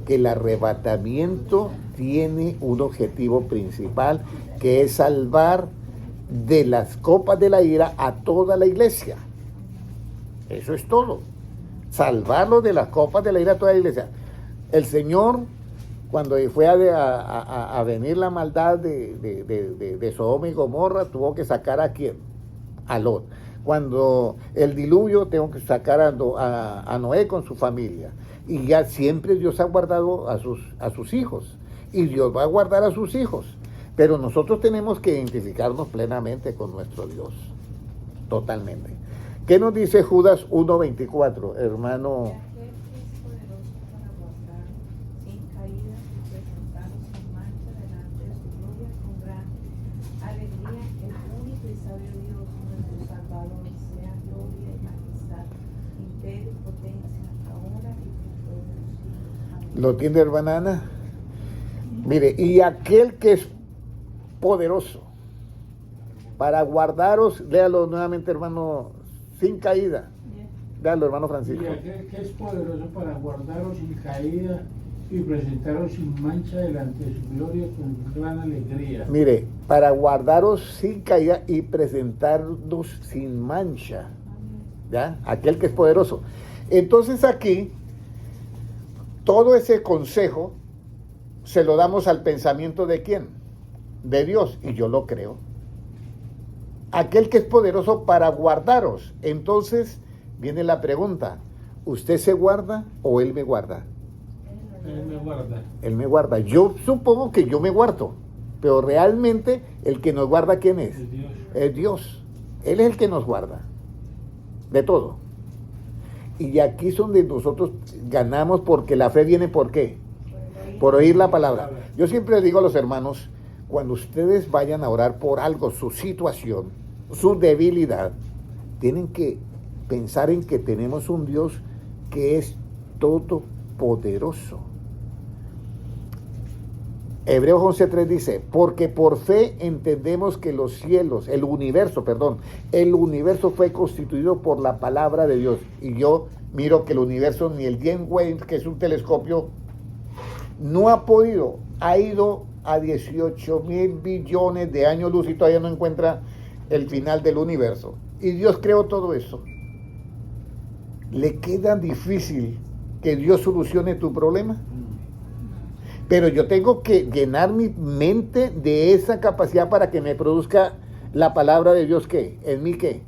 que el arrebatamiento tiene un objetivo principal, que es salvar de las copas de la ira a toda la iglesia. Eso es todo. Salvarlo de las copas de la ira a toda la iglesia. El Señor, cuando fue a venir la maldad de Sodoma y Gomorra, tuvo que sacar ¿a quién? A Lot. Cuando el diluvio, tengo que sacar a Noé con su familia. Y ya siempre Dios ha guardado a sus hijos. Y Dios va a guardar a sus hijos. Pero nosotros tenemos que identificarnos plenamente con nuestro Dios. Totalmente. ¿Qué nos dice Judas 1:24, hermano? Aquel que es poderoso para guardar sin caída y presentarnos sin mancha delante de su gloria con gran alegría, el único y sabio Dios, nuestro Salvador, sea gloria y majestad, imperio y potencia, ahora y por todos los siglos. Amén. ¿Lo tiene, hermana Ana? Mire, y aquel que es poderoso para guardaros, léalo nuevamente, hermano, sin caída. Léalo, hermano Francisco. Y aquel que es poderoso para guardaros sin caída y presentaros sin mancha delante de su gloria con gran alegría. Mire, para guardaros sin caída y presentarnos sin mancha. ¿Ya? Aquel que es poderoso. Entonces aquí, todo ese consejo se lo damos al pensamiento de ¿quién? De Dios, y yo lo creo. Aquel que es poderoso para guardaros. Entonces viene la pregunta, ¿usted se guarda o Él me guarda? Él me guarda. Él me guarda. Yo supongo que yo me guardo, pero realmente el que nos guarda, ¿quién es? Es Dios. Es Dios. Él es el que nos guarda de todo. Y aquí es donde nosotros ganamos, porque la fe viene ¿por qué? Por oír la palabra. Yo siempre digo a los hermanos, cuando ustedes vayan a orar por algo, su situación, su debilidad, tienen que pensar en que tenemos un Dios que es todopoderoso. Hebreos 11:3 dice, porque por fe entendemos que los cielos, el universo fue constituido por la palabra de Dios. Y yo miro que el universo, ni el James Webb, que es un telescopio, no ha podido, ha ido a 18,000 billones de años luz y todavía no encuentra el final del universo. Y Dios creó todo eso. ¿Le queda difícil que Dios solucione tu problema? Pero yo tengo que llenar mi mente de esa capacidad para que me produzca la palabra de Dios, ¿qué? ¿En mí qué?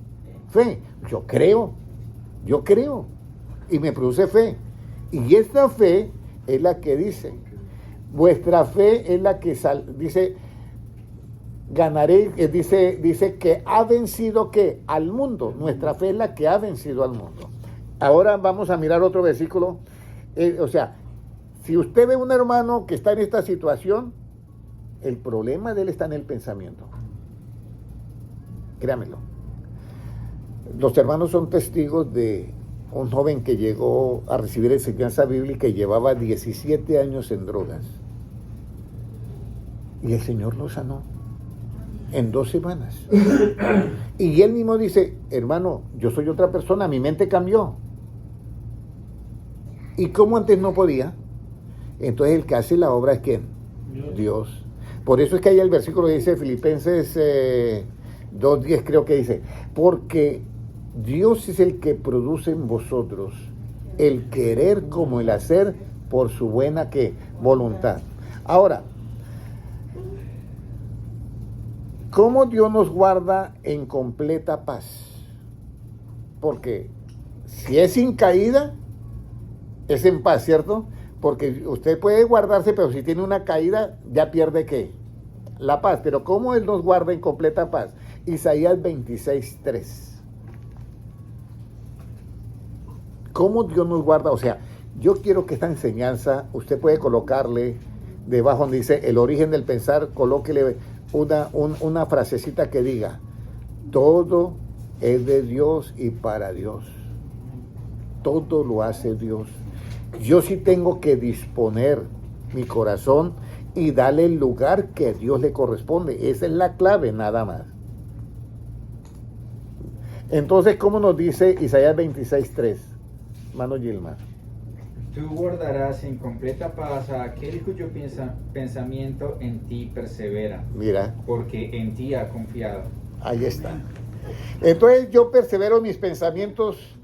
Fe. Yo creo. Y me produce fe. Y esta fe es la que dice, vuestra fe es la que dice, ganaré, dice que ha vencido ¿qué? Al mundo. Nuestra fe es la que ha vencido al mundo. Ahora vamos a mirar otro versículo. Si usted ve un hermano que está en esta situación, el problema de él está en el pensamiento. Créamelo. Los hermanos son testigos de un joven que llegó a recibir enseñanza bíblica y llevaba 17 años en drogas. Y el Señor lo sanó en 2 semanas. Y él mismo dice, hermano, yo soy otra persona, mi mente cambió. ¿Y cómo antes no podía? Entonces el que hace la obra es ¿quién? Dios. Por eso es que hay el versículo que dice Filipenses 2:10, creo que dice, porque Dios es el que produce en vosotros el querer como el hacer por su buena ¿qué? Voluntad. Ahora, ¿cómo Dios nos guarda en completa paz? Porque si es sin caída, es en paz, ¿cierto? Porque usted puede guardarse, pero si tiene una caída, ya pierde ¿qué? La paz. Pero ¿cómo Él nos guarda en completa paz? Isaías 26:3. ¿Cómo Dios nos guarda? O sea, yo quiero que esta enseñanza, usted puede colocarle debajo donde dice el origen del pensar, colóquele una frasecita que diga, todo es de Dios y para Dios. Todo lo hace Dios. Yo sí tengo que disponer mi corazón y darle el lugar que a Dios le corresponde. Esa es la clave, nada más. Entonces, ¿cómo nos dice Isaías 26:3? Mano Gilmar. Tú guardarás en completa paz a aquel cuyo pensamiento en ti persevera. Mira. Porque en ti ha confiado. Ahí está. Entonces yo persevero en mis pensamientos.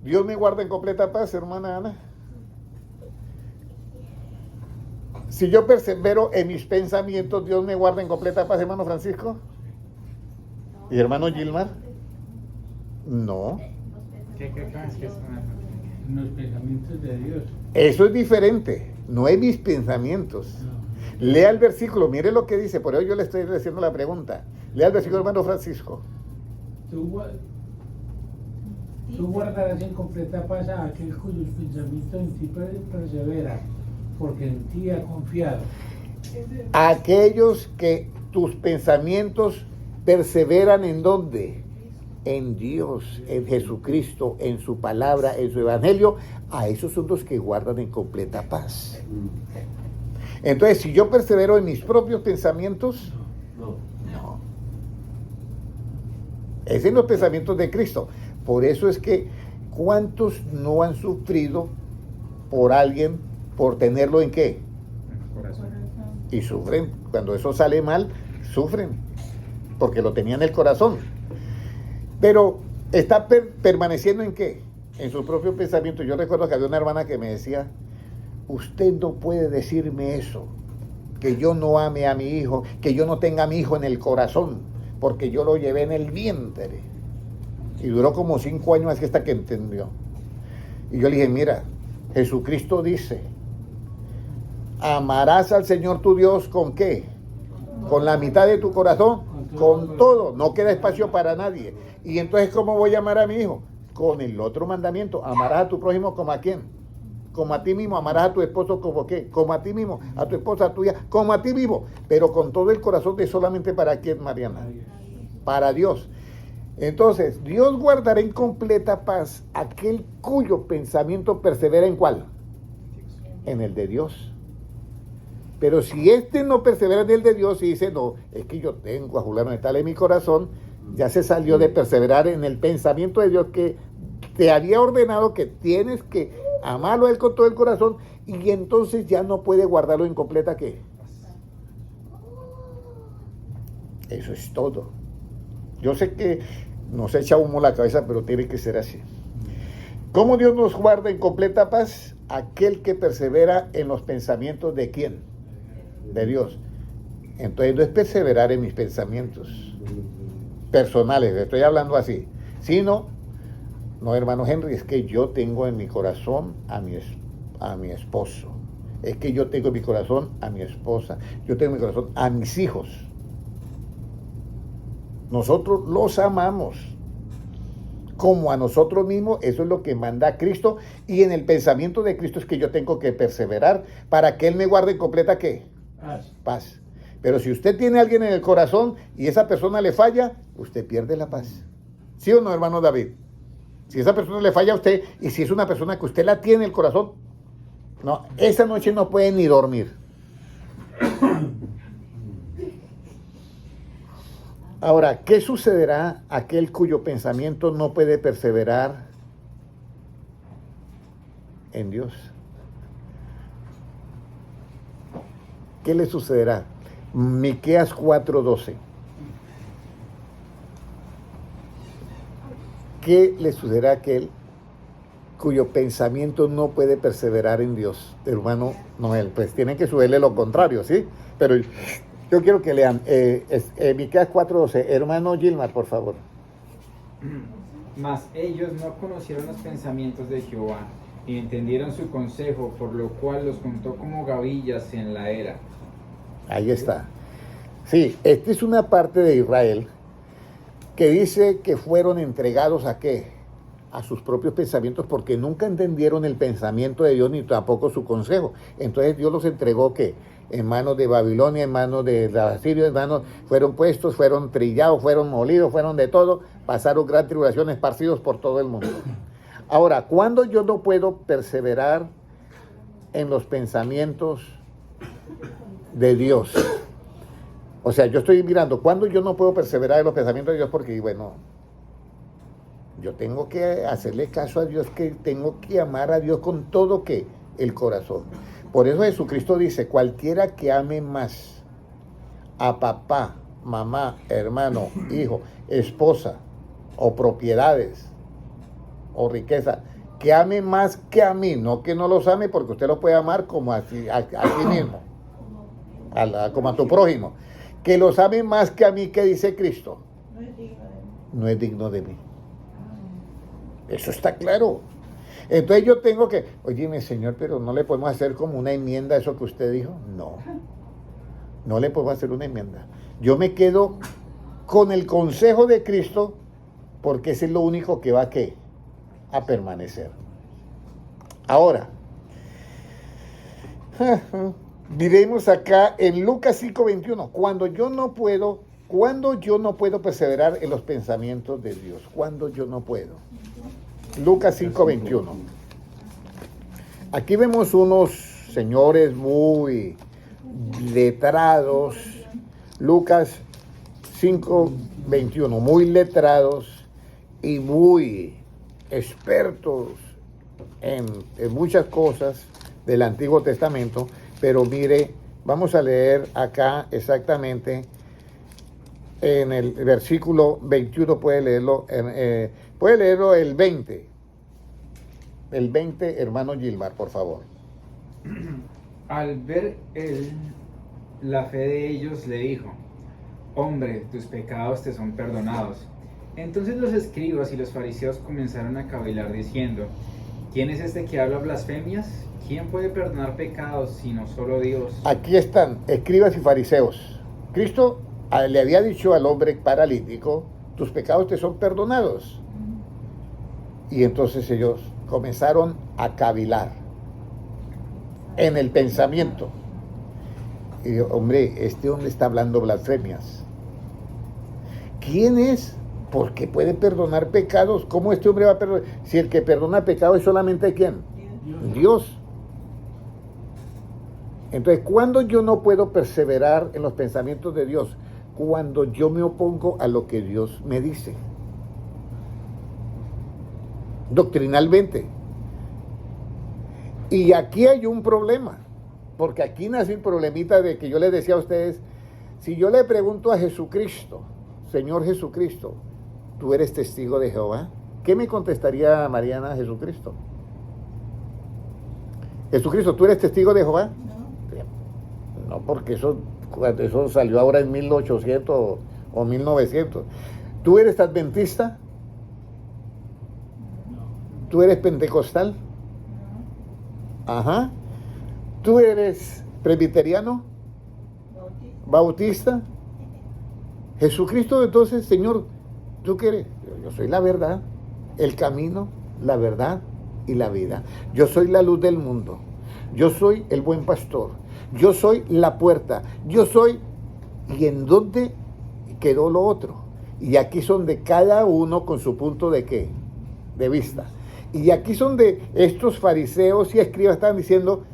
Dios me guarda en completa paz, hermana Ana. Si yo persevero en mis pensamientos, Dios me guarda en completa paz, hermano Francisco. ¿Y hermano Gilmar? No. ¿Qué crees que es una... Los pensamientos de Dios. Eso es diferente. No es mis pensamientos. No. Lea el versículo, mire lo que dice. Por eso yo le estoy haciendo la pregunta. Lea el versículo, hermano Francisco. Tú guardarás en completa paz a aquel cuyos pensamientos en ti persevera, porque en ti ha confiado. Aquellos que tus pensamientos perseveran ¿en dónde? En Dios, en Jesucristo, en su palabra, en su evangelio, a esos son los que guardan en completa paz. Entonces, si yo persevero en mis propios pensamientos, no. Es en los pensamientos de Cristo. Por eso es que, ¿cuántos no han sufrido por alguien, por tenerlo en qué? Corazón. Y sufren. Cuando eso sale mal, sufren, porque lo tenía en el corazón. Pero está permaneciendo en qué? En su propio pensamiento. Yo recuerdo que había una hermana que me decía, usted no puede decirme eso, que yo no ame a mi hijo, que yo no tenga a mi hijo en el corazón, porque yo lo llevé en el vientre. Y duró como 5 años hasta que entendió. Y yo le dije, mira, Jesucristo dice Amarás al Señor tu Dios ¿con qué? Con la mitad de tu corazón, con todo. No queda espacio para nadie. Y entonces, ¿cómo voy a amar a mi hijo? Con el otro mandamiento. Amarás a tu prójimo como a quién. Como a ti mismo. Amarás a tu esposo como qué. Como a ti mismo. A tu esposa, a tu hija. Como a ti mismo. Pero con todo el corazón, de solamente para quién, Mariana. Para Dios. Entonces, Dios guardará en completa paz aquel cuyo pensamiento persevera en ¿cuál? En el de Dios. Pero si este no persevera en el de Dios y dice, no, es que yo tengo a fulano de tal en mi corazón, ya se salió de perseverar en el pensamiento de Dios que te había ordenado que tienes que amarlo a él con todo el corazón, y entonces ya no puede guardarlo en completa ¿qué? Eso es todo. Yo sé que nos echa humo la cabeza, pero tiene que ser así. ¿Cómo Dios nos guarda en completa paz? Aquel que persevera en los pensamientos ¿de quién? De Dios. Entonces no es perseverar en mis pensamientos personales, estoy hablando así, sino, no, hermano Henry, es que yo tengo en mi corazón a mi esposo, es que yo tengo en mi corazón a mi esposa, yo tengo en mi corazón a mis hijos. Nosotros los amamos como a nosotros mismos. Eso es lo que manda Cristo, y en el pensamiento de Cristo es que yo tengo que perseverar para que Él me guarde en completa ¿qué? Paz. Pero si usted tiene a alguien en el corazón y esa persona le falla, usted pierde la paz. ¿Sí o no, hermano David? Si esa persona le falla a usted, y si es una persona que usted la tiene en el corazón, no, esa noche no puede ni dormir. Ahora, ¿qué sucederá a aquel cuyo pensamiento no puede perseverar en Dios? ¿Qué le sucederá? Miqueas 4:12. ¿Qué le sucederá a aquel cuyo pensamiento no puede perseverar en Dios? Hermano Noel, pues tienen que sucederle lo contrario, ¿sí? Pero yo quiero que lean Miqueas 4:12. Hermano Gilmar, por favor. Mas ellos no conocieron los pensamientos de Jehová, y entendieron su consejo, por lo cual los contó como gavillas en la era. Ahí está. Sí, esta es una parte de Israel que dice que fueron entregados ¿a qué? A sus propios pensamientos, porque nunca entendieron el pensamiento de Dios ni tampoco su consejo. Entonces Dios los entregó ¿qué? En manos de Babilonia, en manos de los asirios, en manos, fueron puestos, fueron trillados, fueron molidos, fueron de todo, pasaron gran tribulación, esparcidos por todo el mundo. Ahora, ¿cuándo yo no puedo perseverar en los pensamientos de Dios? O sea, yo estoy mirando, ¿cuándo yo no puedo perseverar en los pensamientos de Dios? Porque, bueno, yo tengo que hacerle caso a Dios, que tengo que amar a Dios con todo ¿qué? El corazón. Por eso Jesucristo dice, cualquiera que ame más a papá, mamá, hermano, hijo, esposa, o propiedades, o riqueza, que ame más que a mí, no que no los ame, porque usted los puede amar como a ti mismo, como a tu prójimo, que los ame más que a mí, que dice Cristo, no es digno de mí. Eso está claro. Entonces yo tengo que, oye, Señor, pero no le podemos hacer como una enmienda a eso que usted dijo. No le podemos hacer una enmienda. Yo me quedo con el consejo de Cristo, porque ese es lo único que va a ¿qué? A permanecer. Ahora, diremos acá en Lucas 5:21, cuando yo no puedo perseverar en los pensamientos de Dios, cuando yo no puedo. Lucas 5:21. Aquí vemos unos señores muy letrados. Lucas 5:21, muy letrados y muy expertos en muchas cosas del Antiguo Testamento. Pero mire, vamos a leer acá exactamente en el versículo 21, puede leerlo el 20. El 20, hermano Gilmar, por favor. Al ver él la fe de ellos, le dijo: hombre, tus pecados te son perdonados. Entonces los escribas y los fariseos comenzaron a cavilar diciendo: ¿Quién es este que habla blasfemias? ¿Quién puede perdonar pecados sino solo Dios? Aquí están, escribas y fariseos. Cristo le había dicho al hombre paralítico, tus pecados te son perdonados. Y entonces ellos comenzaron a cavilar en el pensamiento. Y yo, hombre, este hombre está hablando blasfemias. ¿Quién es? ¿Por qué puede perdonar pecados? ¿Cómo este hombre va a perdonar? Si el que perdona pecados es solamente ¿quién? Dios. Entonces, ¿cuándo yo no puedo perseverar en los pensamientos de Dios? Cuando yo me opongo a lo que Dios me dice. Doctrinalmente. Y aquí hay un problema, porque aquí nace el problemita de que yo les decía a ustedes, si yo le pregunto a Jesucristo, Señor Jesucristo, ¿tú eres testigo de Jehová? ¿Qué me contestaría Mariana a Jesucristo? Jesucristo, ¿tú eres testigo de Jehová? No, porque eso salió ahora en 1800 o 1900. ¿Tú eres adventista? ¿Tú eres pentecostal? Ajá. ¿Tú eres presbiteriano? ¿Bautista? Jesucristo, entonces, Señor, ¿tú qué eres? Yo soy la verdad, el camino, la verdad y la vida. Yo soy la luz del mundo. Yo soy el buen pastor. Yo soy la puerta. Yo soy... ¿Y en dónde quedó lo otro? Y aquí son de cada uno con su punto de qué? De vista. Y aquí son de estos fariseos y escribas estaban diciendo,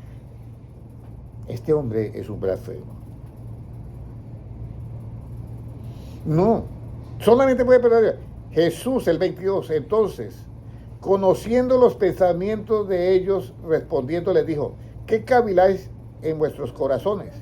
este hombre es un blasfemo. No, solamente puede perdonar. Jesús, el 22, entonces, conociendo los pensamientos de ellos, respondiendo les dijo, ¿qué caviláis en vuestros corazones?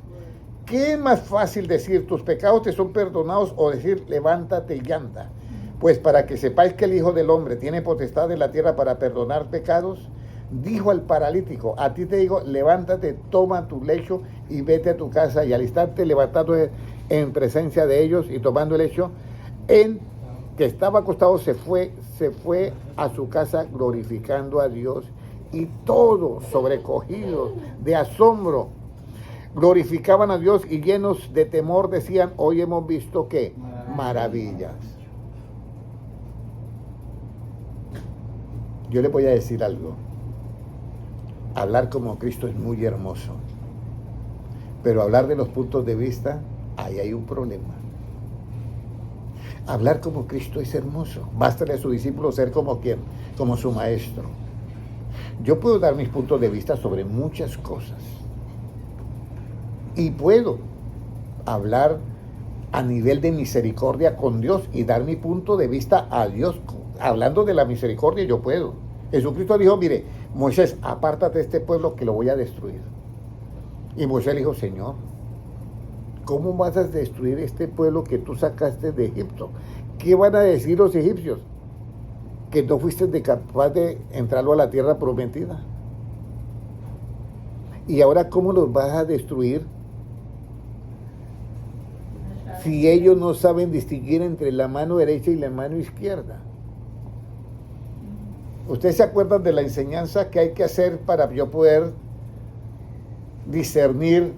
¿Qué es más fácil decir, tus pecados te son perdonados, o decir, levántate y anda? Pues para que sepáis que el Hijo del Hombre tiene potestad en la tierra para perdonar pecados, dijo al paralítico, a ti te digo, levántate, toma tu lecho y vete a tu casa. Y al instante levantando en presencia de ellos y tomando el lecho, en que estaba acostado, se fue a su casa glorificando a Dios, y todos sobrecogidos de asombro glorificaban a Dios y llenos de temor decían, hoy hemos visto ¿qué? Maravillas. Yo le voy a decir algo. Hablar como Cristo es muy hermoso, pero hablar de los puntos de vista, ahí hay un problema. Hablar como Cristo es hermoso. Bástale a su discípulo ser como ¿quién? Como su maestro. Yo puedo dar mis puntos de vista sobre muchas cosas. Y puedo hablar a nivel de misericordia con Dios y dar mi punto de vista a Dios. Hablando de la misericordia, yo puedo. Jesucristo dijo, mire, Moisés, apártate de este pueblo que lo voy a destruir. Y Moisés le dijo, Señor, ¿cómo vas a destruir este pueblo que tú sacaste de Egipto? ¿Qué van a decir los egipcios? Que no fuiste capaz de entrarlo a la tierra prometida. Y ahora, ¿cómo los vas a destruir? Si ellos no saben distinguir entre la mano derecha y la mano izquierda. ¿Ustedes se acuerdan de la enseñanza que hay que hacer para yo poder discernir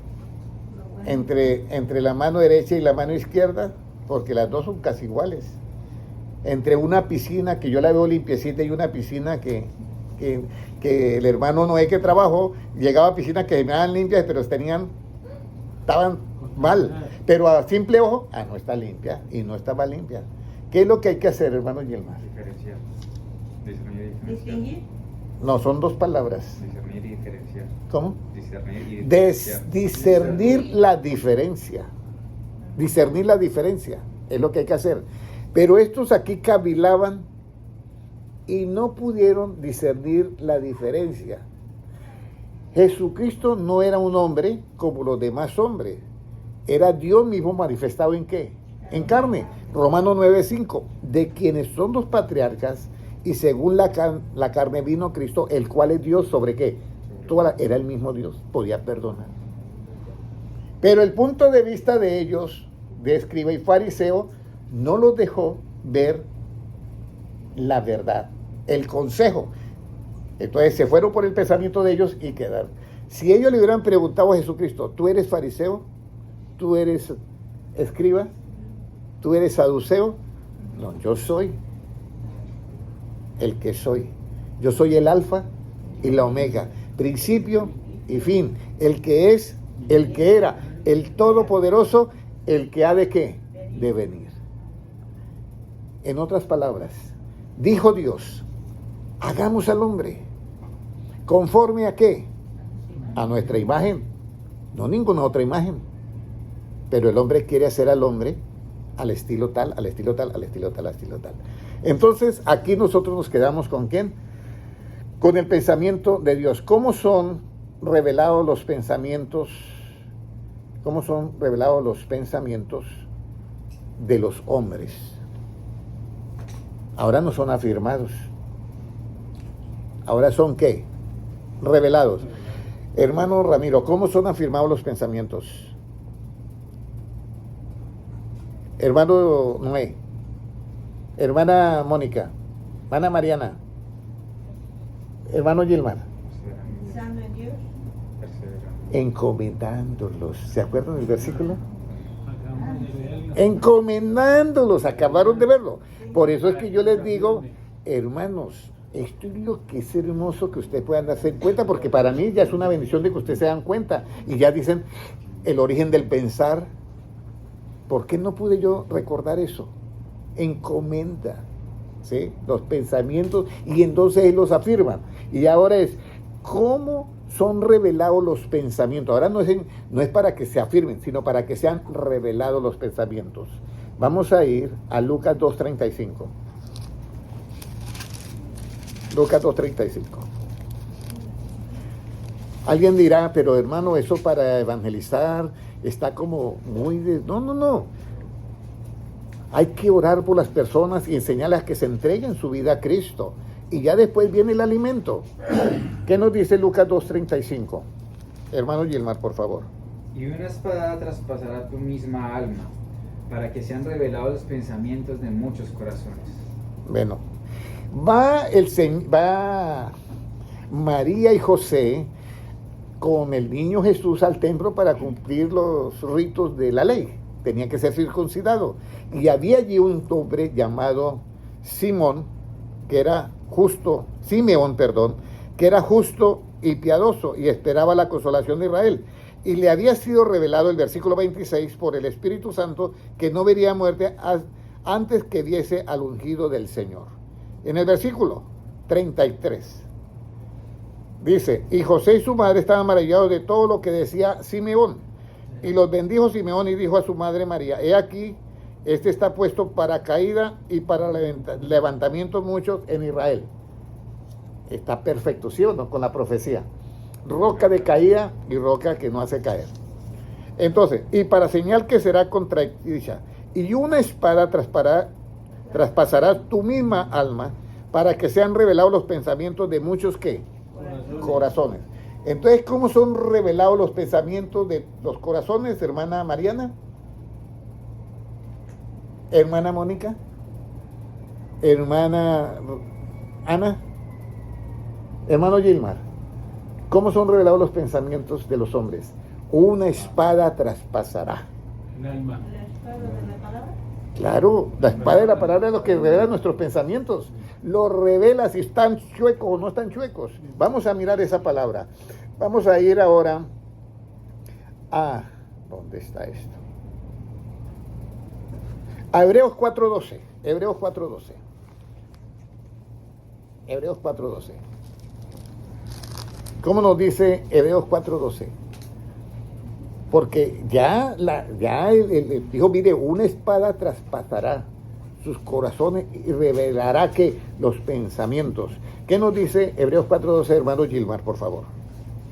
entre la mano derecha y la mano izquierda? Porque las dos son casi iguales. Entre una piscina que yo la veo limpiecita y una piscina que el hermano Noé que trabajó, llegaba a piscinas que se miraban limpias, pero estaban mal. Pero a simple ojo, no está limpia y no estaba limpia. ¿Qué es lo que hay que hacer, hermano Yelmar? Diferenciar. Discernir y diferenciar. ¿Distinguir? No, son dos palabras. Discernir y diferenciar. ¿Cómo? Discernir y diferenciar. Discernir la diferencia. Discernir la diferencia es lo que hay que hacer. Pero estos aquí cavilaban y no pudieron discernir la diferencia. Jesucristo no era un hombre como los demás hombres. Era Dios mismo manifestado ¿en qué? En carne. Romanos 9:5. De quienes son los patriarcas y según la carne vino Cristo, el cual es Dios sobre qué. Era el mismo Dios, podía perdonar. Pero el punto de vista de ellos, de escriba y fariseo, no los dejó ver la verdad, el consejo. Entonces se fueron por el pensamiento de ellos y quedaron. Si ellos le hubieran preguntado a Jesucristo, ¿tú eres fariseo? ¿Tú eres escriba? ¿Tú eres saduceo? No, yo soy el que soy. Yo soy el alfa y la omega, principio y fin, el que es, el que era, el todopoderoso, el que ha de qué, de venir. En otras palabras, dijo Dios, hagamos al hombre, ¿conforme a qué? A nuestra imagen, no ninguna otra imagen, pero el hombre quiere hacer al hombre al estilo tal, al estilo tal, al estilo tal, al estilo tal. Entonces, aquí nosotros nos quedamos ¿con quién? Con el pensamiento de Dios. ¿Cómo son revelados los pensamientos? ¿Cómo son revelados los pensamientos de los hombres? Ahora no son afirmados. Ahora son ¿qué? Revelados. Hermano Ramiro, ¿cómo son afirmados los pensamientos? Hermano Noé, hermana Mónica, hermana Mariana, hermano Gilmar. Pensando en Dios. Encomendándolos. ¿Se acuerdan del versículo? Acabamos de verlo. Encomendándolos, acabaron de verlo. Por eso es que yo les digo, hermanos, esto es lo que es hermoso que ustedes puedan darse cuenta, porque para mí ya es una bendición de que ustedes se dan cuenta y ya dicen el origen del pensar. ¿Por qué no pude yo recordar eso? Encomenda, ¿sí? Los pensamientos, y entonces él los afirma. Y ahora es, ¿cómo son revelados los pensamientos? Ahora no es para que se afirmen, sino para que sean revelados los pensamientos. Vamos a ir a Lucas 2:35. Lucas 2:35. Alguien dirá, pero hermano, eso para evangelizar está como muy... No. Hay que orar por las personas y enseñarles a que se entreguen su vida a Cristo. Y ya después viene el alimento. ¿Qué nos dice Lucas 2:35? Hermano Gilmar, por favor. Y una espada traspasará tu misma alma, para que sean revelados los pensamientos de muchos corazones. Bueno, va María y José con el niño Jesús al templo para cumplir los ritos de la ley. Tenía que ser circuncidado. Y había allí un hombre llamado Simeón, que era justo y piadoso, y esperaba la consolación de Israel. Y le había sido revelado el versículo 26 por el Espíritu Santo que no vería muerte antes que viese al ungido del Señor. En el versículo 33 dice, y José y su madre estaban maravillados de todo lo que decía Simeón. Y los bendijo Simeón y dijo a su madre María, he aquí, este está puesto para caída y para levantamiento muchos en Israel. Está perfecto, ¿sí o no? Con la profecía. Roca de caída y roca que no hace caer. Entonces, y para señal que será contradicha, y una espada traspasará tu misma alma, para que sean revelados los pensamientos de muchos ¿qué? Corazones. Entonces, ¿cómo son revelados los pensamientos de los corazones, hermana Mariana? Hermana Mónica, hermana Ana, hermano Gilmar, ¿cómo son revelados los pensamientos de los hombres? Una espada traspasará. El alma. La espada de la palabra. Claro, la espada de la palabra es lo que revela nuestros pensamientos. Lo revela si están chuecos o no están chuecos. Vamos a mirar esa palabra. Vamos a ir ahora a... ¿Dónde está esto? A Hebreos 4:12. Hebreos 4:12. Hebreos 4:12. ¿Cómo nos dice Hebreos 4:12? Porque ya el dijo, mire, una espada traspasará sus corazones y revelará que los pensamientos. ¿Qué nos dice Hebreos 4:12, hermano Gilmar, por favor?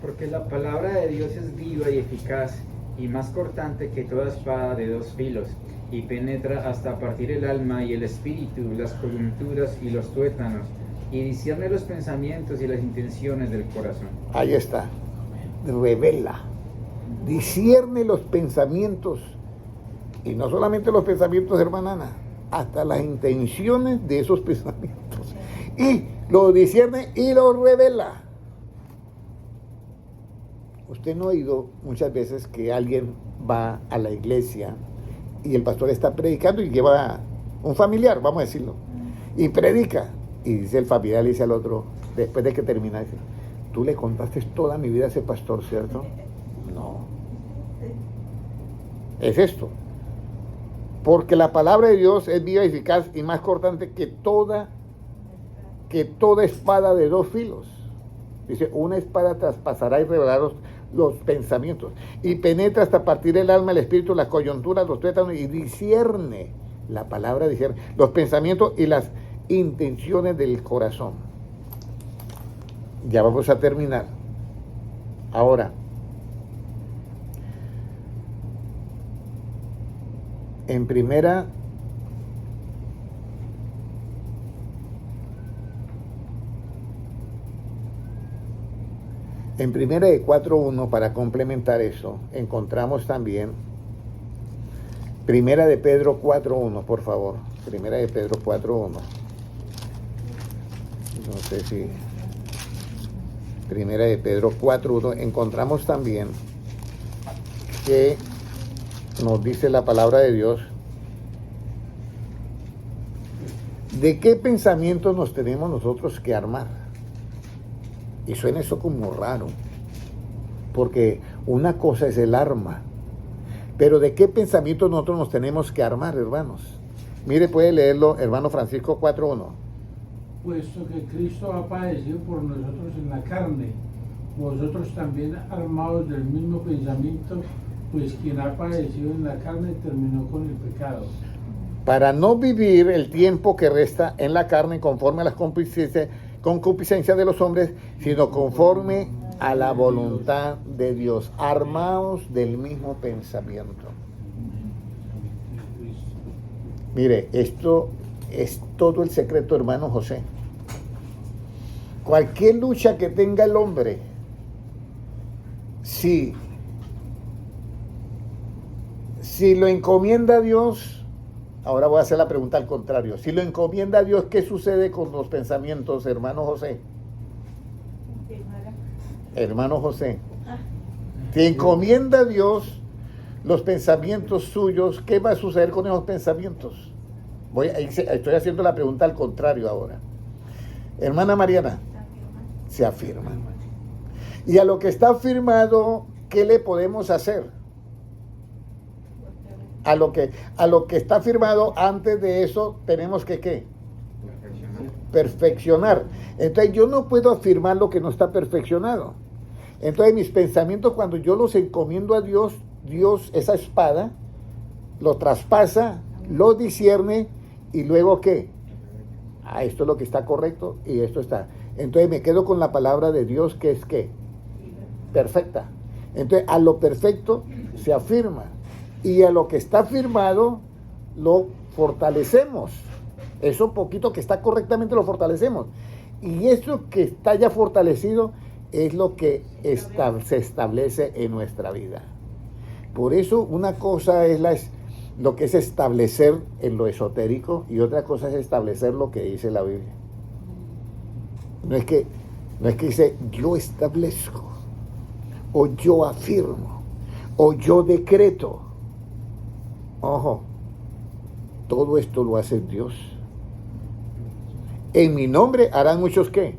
Porque la palabra de Dios es viva y eficaz, y más cortante que toda espada de dos filos, y penetra hasta partir el alma y el espíritu, las coyunturas y los tuétanos, y discierne los pensamientos y las intenciones del corazón. Ahí está. Revela. Discierne los pensamientos. Y no solamente los pensamientos, hermana Ana, hasta las intenciones de esos pensamientos. Y lo discierne y lo revela. Usted no ha oído muchas veces que alguien va a la iglesia y el pastor está predicando y lleva un familiar, vamos a decirlo, y predica. Y dice el familiar, le dice al otro, después de que termina, dice, tú le contaste toda mi vida a ese pastor, ¿cierto? No. Es esto. Porque la palabra de Dios es viva, eficaz y más cortante que toda espada de dos filos. Dice, una espada traspasará y revelará los pensamientos y penetra hasta partir el alma, el espíritu, las coyunturas, los tuétanos y discierne, la palabra discierne, los pensamientos y las intenciones del corazón. Ya vamos a terminar. Ahora, en primera de 4.1, para complementar eso, encontramos también Primera de Pedro 4.1, por favor. Primera de Pedro 4.1. No sé si... Primera de Pedro 4.1, encontramos también que nos dice la palabra de Dios de qué pensamientos nos tenemos nosotros que armar. Y suena eso como raro, porque una cosa es el arma, pero de qué pensamientos nosotros nos tenemos que armar, hermanos. Mire, puede leerlo, hermano Francisco 4.1. Puesto que Cristo ha padecido por nosotros en la carne, vosotros también armados del mismo pensamiento, pues quien ha padecido en la carne terminó con el pecado. Para no vivir el tiempo que resta en la carne conforme a las concupiscencias de los hombres, sino conforme a la voluntad de Dios, armados del mismo pensamiento. Mire, esto es todo el secreto, hermano José. Cualquier lucha que tenga el hombre, si lo encomienda a Dios, ahora voy a hacer la pregunta al contrario, si lo encomienda a Dios, ¿qué sucede con los pensamientos, hermano José? Hermano José, si encomienda a Dios los pensamientos suyos, ¿qué va a suceder con esos pensamientos? Estoy haciendo la pregunta al contrario ahora. Hermana Mariana, se afirma. Y a lo que está afirmado, ¿qué le podemos hacer? A lo que está afirmado, antes de eso, tenemos que ¿qué? Perfeccionar. Entonces yo no puedo afirmar lo que no está perfeccionado. Entonces mis pensamientos, cuando yo los encomiendo a Dios, Dios, esa espada, lo traspasa, lo discierne, y luego ¿qué? Esto es lo que está correcto y esto está. Entonces me quedo con la palabra de Dios, que es ¿qué? Perfecta. Entonces a lo perfecto se afirma y a lo que está afirmado lo fortalecemos. Eso poquito que está correctamente lo fortalecemos. Y eso que está ya fortalecido es lo que se establece en nuestra vida. Por eso una cosa es lo que es establecer en lo esotérico y otra cosa es establecer lo que dice la Biblia. No es que dice yo establezco, o yo afirmo, o yo decreto. Ojo, todo esto lo hace Dios. En mi nombre harán muchos ¿qué?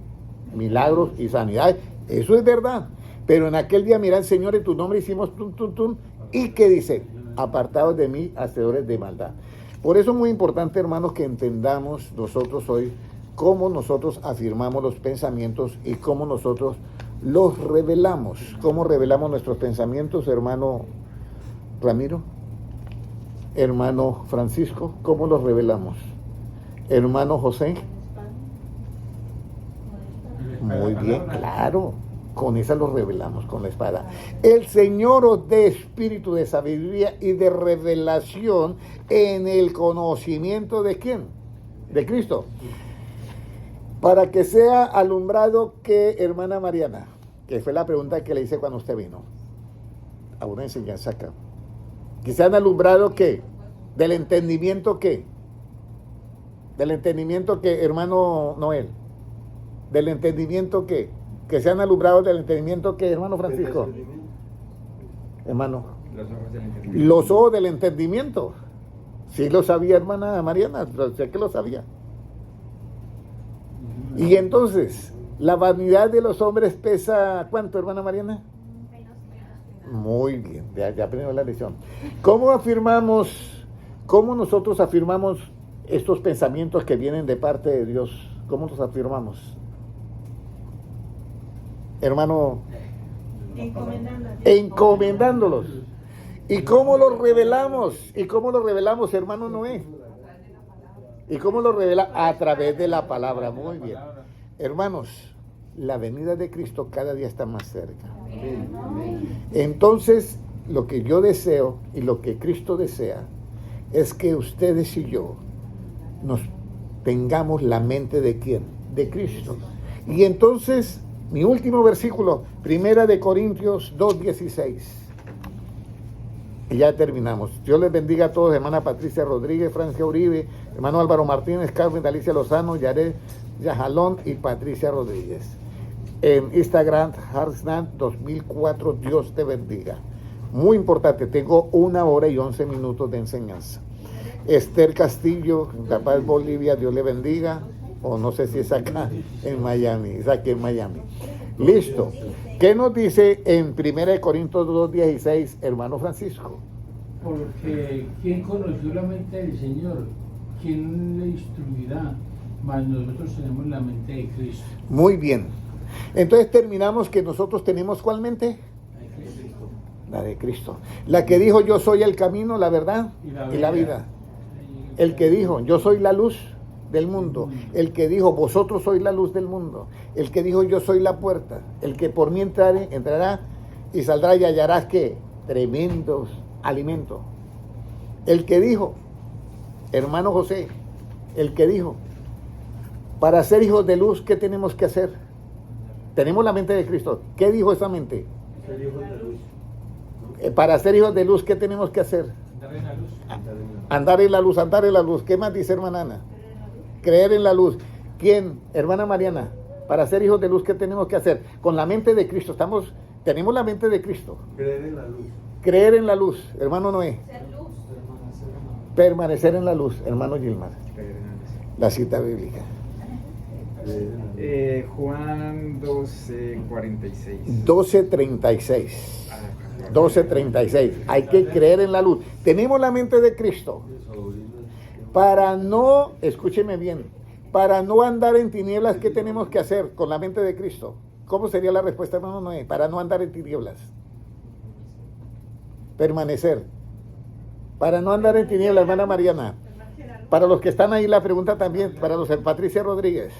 Milagros y sanidades. Eso es verdad. Pero en aquel día miran, Señor, en tu nombre hicimos tun. ¿Y qué dice? Apartados de mí, hacedores de maldad. Por eso es muy importante, hermanos, que entendamos nosotros hoy cómo nosotros afirmamos los pensamientos y cómo nosotros los revelamos. ¿Cómo revelamos nuestros pensamientos, hermano Ramiro? Hermano Francisco, ¿cómo los revelamos? Hermano José. Muy bien, claro. Con esa los revelamos, con la espada. El Señor os dé espíritu de sabiduría y de revelación en el conocimiento de ¿quién? De Cristo. Para que sea alumbrado que, hermana Mariana, que fue la pregunta que le hice cuando usted vino, a una enseñanza acá. Que sean alumbrado ¿qué? Del entendimiento ¿qué? Del entendimiento que, hermano Noel. ¿Del entendimiento qué? Que sean alumbrados del entendimiento qué, hermano Francisco. Hermano. Los ojos del entendimiento. Los ojos del entendimiento. Sí lo sabía, hermana Mariana, sé que lo sabía. Y entonces, la vanidad de los hombres pesa ¿cuánto, hermana Mariana? Muy bien, ya aprendimos la lección. ¿Cómo nosotros afirmamos estos pensamientos que vienen de parte de Dios? ¿Cómo los afirmamos? Hermano, encomendándolos. ¿Y cómo los revelamos? ¿Y cómo los revelamos, hermano Noé? ¿Y cómo lo revela? A través de la palabra. Muy bien. Hermanos, la venida de Cristo cada día está más cerca. Entonces, lo que yo deseo y lo que Cristo desea es que ustedes y yo nos tengamos la mente de ¿quién? De Cristo. Y entonces, mi último versículo, 1 Corintios 2:16. Y ya terminamos. Dios les bendiga a todos, hermana Patricia Rodríguez, Francia Uribe, hermano Álvaro Martínez, Carmen Alicia Lozano, Yaret Yajalón y Patricia Rodríguez. En Instagram, Harsnat 2004, Dios te bendiga. Muy importante, tengo 1 hora y 11 minutos de enseñanza. Esther Castillo, La Paz, Bolivia, Dios le bendiga. O no sé si es acá en Miami, es aquí en Miami. Listo. ¿Qué nos dice en 1 Corintios 2:16, hermano Francisco? Porque ¿quién conoció la mente del Señor? ¿Quién le instruirá? Mas nosotros tenemos la mente de Cristo. Muy bien. Entonces terminamos que nosotros tenemos ¿cuál mente? La de Cristo. La que dijo yo soy el camino, la verdad y la vida. El que dijo yo soy la luz del mundo. El que dijo vosotros sois la luz del mundo. El que dijo yo soy la puerta. El que por mí entrará y saldrá y hallarás que tremendos alimentos. El que dijo, hermano José, el que dijo, para ser hijos de luz, ¿qué tenemos que hacer? Tenemos la mente de Cristo. ¿Qué dijo esa mente? Para ser hijos de luz, ¿qué tenemos que hacer? Andar en la luz. Andar en la luz, andar en la luz. ¿Qué más dice hermana Ana? Creer en la luz. ¿Quién? Hermana Mariana. Para ser hijos de luz, ¿qué tenemos que hacer? Con la mente de Cristo. Tenemos la mente de Cristo. Creer en la luz. Creer en la luz, hermano Noé. Ser luz. Permanecer en la luz, hermano Gilmar. La cita bíblica. Juan 12:46. 12:36. 12:36. Hay que creer en la luz. Tenemos la mente de Cristo. Para no, escúcheme bien, para no andar en tinieblas, ¿qué tenemos que hacer con la mente de Cristo? ¿Cómo sería la respuesta, hermano Noé? Para no andar en tinieblas. Permanecer. Para no andar en tinieblas, hermana Mariana. Para los que están ahí, la pregunta también, para los de Patricia Rodríguez.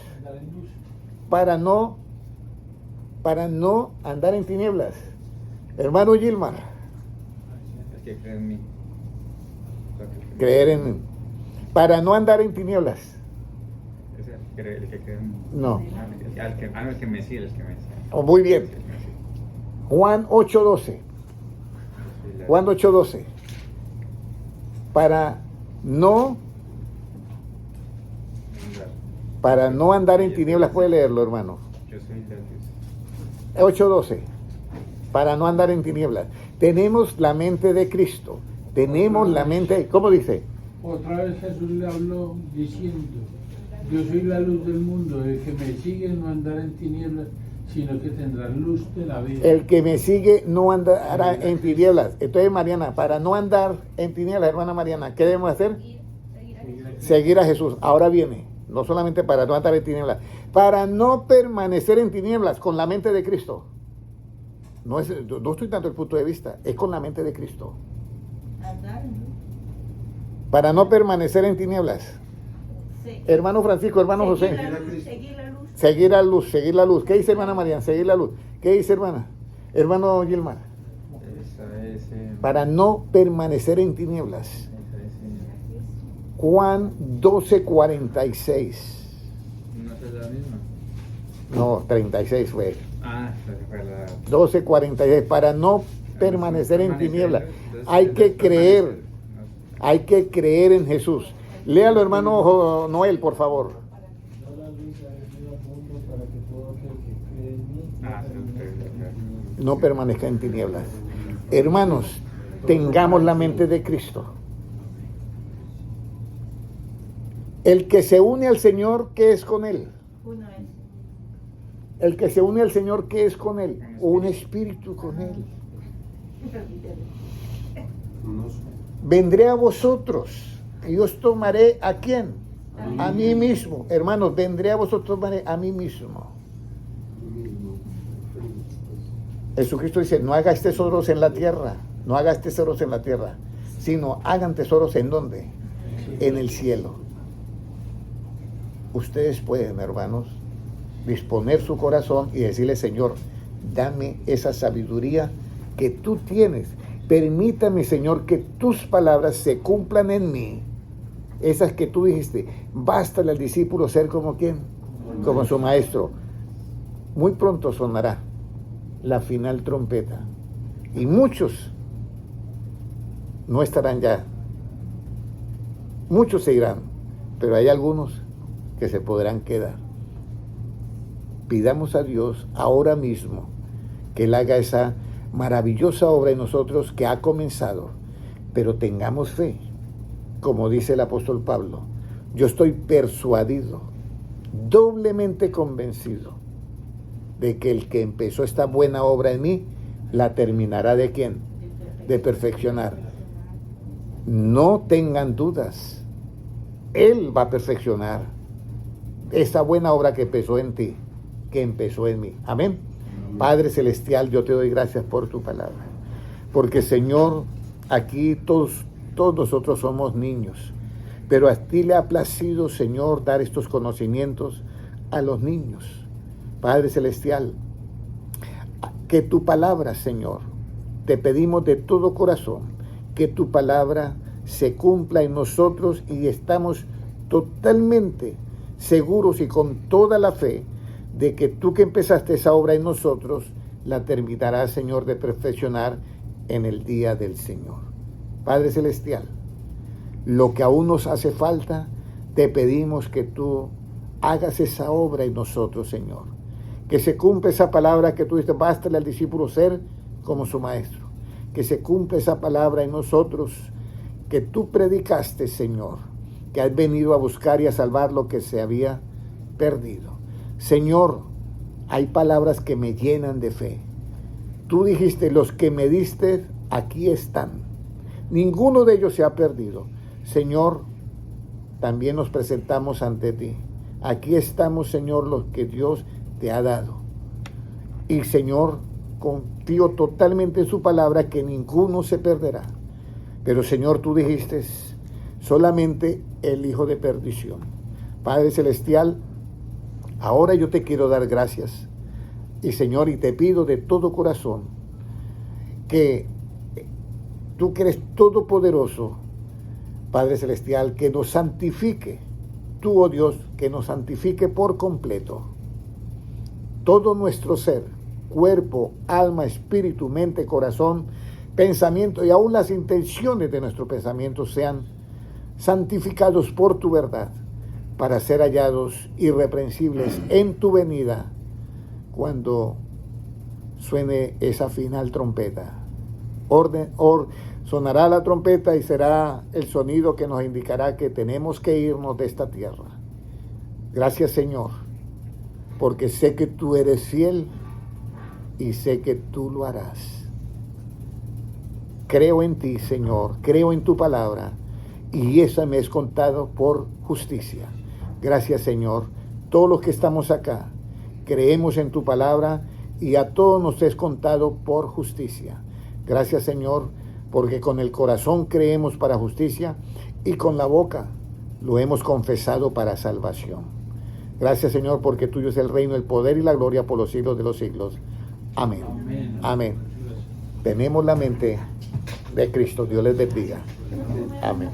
Para no andar en tinieblas. Hermano Gilmar. El que cree en mí. Creer en mí. Para no andar en tinieblas. Es el que cree en mí. No. El que me sigue, el que me sigue. Oh, muy bien. Juan 8:12. Juan 8:12. Para no andar en tinieblas, puede leerlo, hermano. Yo soy la luz. 8:12. Para no andar en tinieblas. Tenemos la mente de Cristo. Tenemos la mente, ¿cómo dice? Otra vez Jesús le habló diciendo, yo soy la luz del mundo, el que me sigue no andará en tinieblas, sino que tendrá luz de la vida. El que me sigue no andará en tinieblas. Entonces, Mariana, para no andar en tinieblas, hermana Mariana, ¿qué debemos hacer? Seguir a Jesús. Ahora viene, no solamente para no andar en tinieblas, para no permanecer en tinieblas con la mente de Cristo. No estoy dando el punto de vista, es con la mente de Cristo. Andar en luz. Para no permanecer en tinieblas. Sí. Hermano Francisco, hermano José. Seguir la luz. Seguir la luz, seguir la luz. ¿Qué dice hermana Mariana? Seguir la luz. ¿Qué dice hermana? Hermano Gilmar. Esa es. Para no permanecer en tinieblas. Esa es. Juan 12:46. ¿No es la misma? No, 36 fue. Ah, fue la. 12:46. Para no permanecer en tinieblas. Hay que creer. Hay que creer en Jesús. Léalo, hermano Noel, por favor. para que todo aquel que cree en mí no permanezca en tinieblas. Hermanos, tengamos la mente de Cristo. El que se une al Señor, ¿qué es con Él? Uno es. El que se une al Señor, ¿qué es con Él? Un espíritu con Él. Vendré a vosotros y os tomaré ¿a quién? A mí mismo. Hermanos, vendré a vosotros, tomaré a mí mismo. Jesucristo dice, no hagáis tesoros en la tierra, no hagas tesoros en la tierra, sino hagan tesoros ¿en dónde? En el cielo. Ustedes pueden, hermanos, disponer su corazón y decirle, Señor, dame esa sabiduría que tú tienes. Permítame, Señor, que tus palabras se cumplan en mí. Esas que tú dijiste, bástale al discípulo ser como ¿quién? Como su maestro. Muy pronto sonará la final trompeta. Y muchos no estarán ya. Muchos se irán, pero hay algunos que se podrán quedar. Pidamos a Dios ahora mismo que Él haga esa maravillosa obra en nosotros que ha comenzado, pero tengamos fe, como dice el apóstol Pablo. Yo estoy persuadido, doblemente convencido, de que el que empezó esta buena obra en mí, la terminará ¿de quién? De perfeccionar. No tengan dudas, Él va a perfeccionar esa buena obra que empezó en ti, que empezó en mí. Amén. Padre Celestial, yo te doy gracias por tu palabra, porque Señor, aquí todos nosotros somos niños, pero a ti le ha placido, Señor, dar estos conocimientos a los niños. Padre Celestial, que tu palabra, Señor, te pedimos de todo corazón, que tu palabra se cumpla en nosotros y estamos totalmente seguros y con toda la fe de que tú que empezaste esa obra en nosotros, la terminarás, Señor, de perfeccionar en el día del Señor. Padre Celestial, lo que aún nos hace falta, te pedimos que tú hagas esa obra en nosotros, Señor. Que se cumpla esa palabra que tú dices, bástale al discípulo ser como su maestro. Que se cumpla esa palabra en nosotros que tú predicaste, Señor, que has venido a buscar y a salvar lo que se había perdido. Señor, hay palabras que me llenan de fe. Tú dijiste, los que me diste, aquí están. Ninguno de ellos se ha perdido. Señor, también nos presentamos ante ti. Aquí estamos, Señor, los que Dios te ha dado. Y, Señor, confío totalmente en su palabra que ninguno se perderá. Pero, Señor, tú dijiste, solamente el hijo de perdición. Padre Celestial, ahora yo te quiero dar gracias. Y, Señor, y te pido de todo corazón que tú que eres todopoderoso, Padre Celestial, que nos santifique, tú, oh Dios, que nos santifique por completo. Todo nuestro ser, cuerpo, alma, espíritu, mente, corazón, pensamiento y aún las intenciones de nuestro pensamiento sean santificados por tu verdad, para ser hallados irreprensibles en tu venida cuando suene esa final trompeta. Sonará la trompeta y será el sonido que nos indicará que tenemos que irnos de esta tierra. Gracias, Señor, porque sé que tú eres fiel y sé que tú lo harás. Creo en ti, Señor, creo en tu palabra y esa me es contado por justicia. Gracias, Señor. Todos los que estamos acá creemos en tu palabra y a todos nos es contado por justicia. Gracias, Señor, porque con el corazón creemos para justicia y con la boca lo hemos confesado para salvación. Gracias, Señor, porque tuyo es el reino, el poder y la gloria por los siglos de los siglos. Amén. Amén. Amén. Tenemos la mente de Cristo. Dios les bendiga. Amén.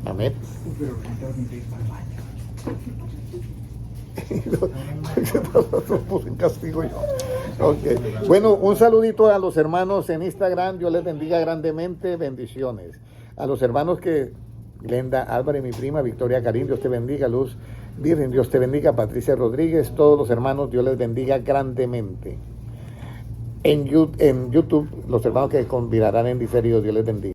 Amén. En castigo yo. Okay. Bueno, un saludito a los hermanos en Instagram. Dios les bendiga grandemente. Bendiciones. A los hermanos que Glenda Álvarez, mi prima, Victoria Karim, Dios te bendiga, Luz. Virgen, Dios te bendiga. Patricia Rodríguez, todos los hermanos, Dios les bendiga grandemente. En YouTube, los hermanos que convidarán en diferido, Dios les bendiga.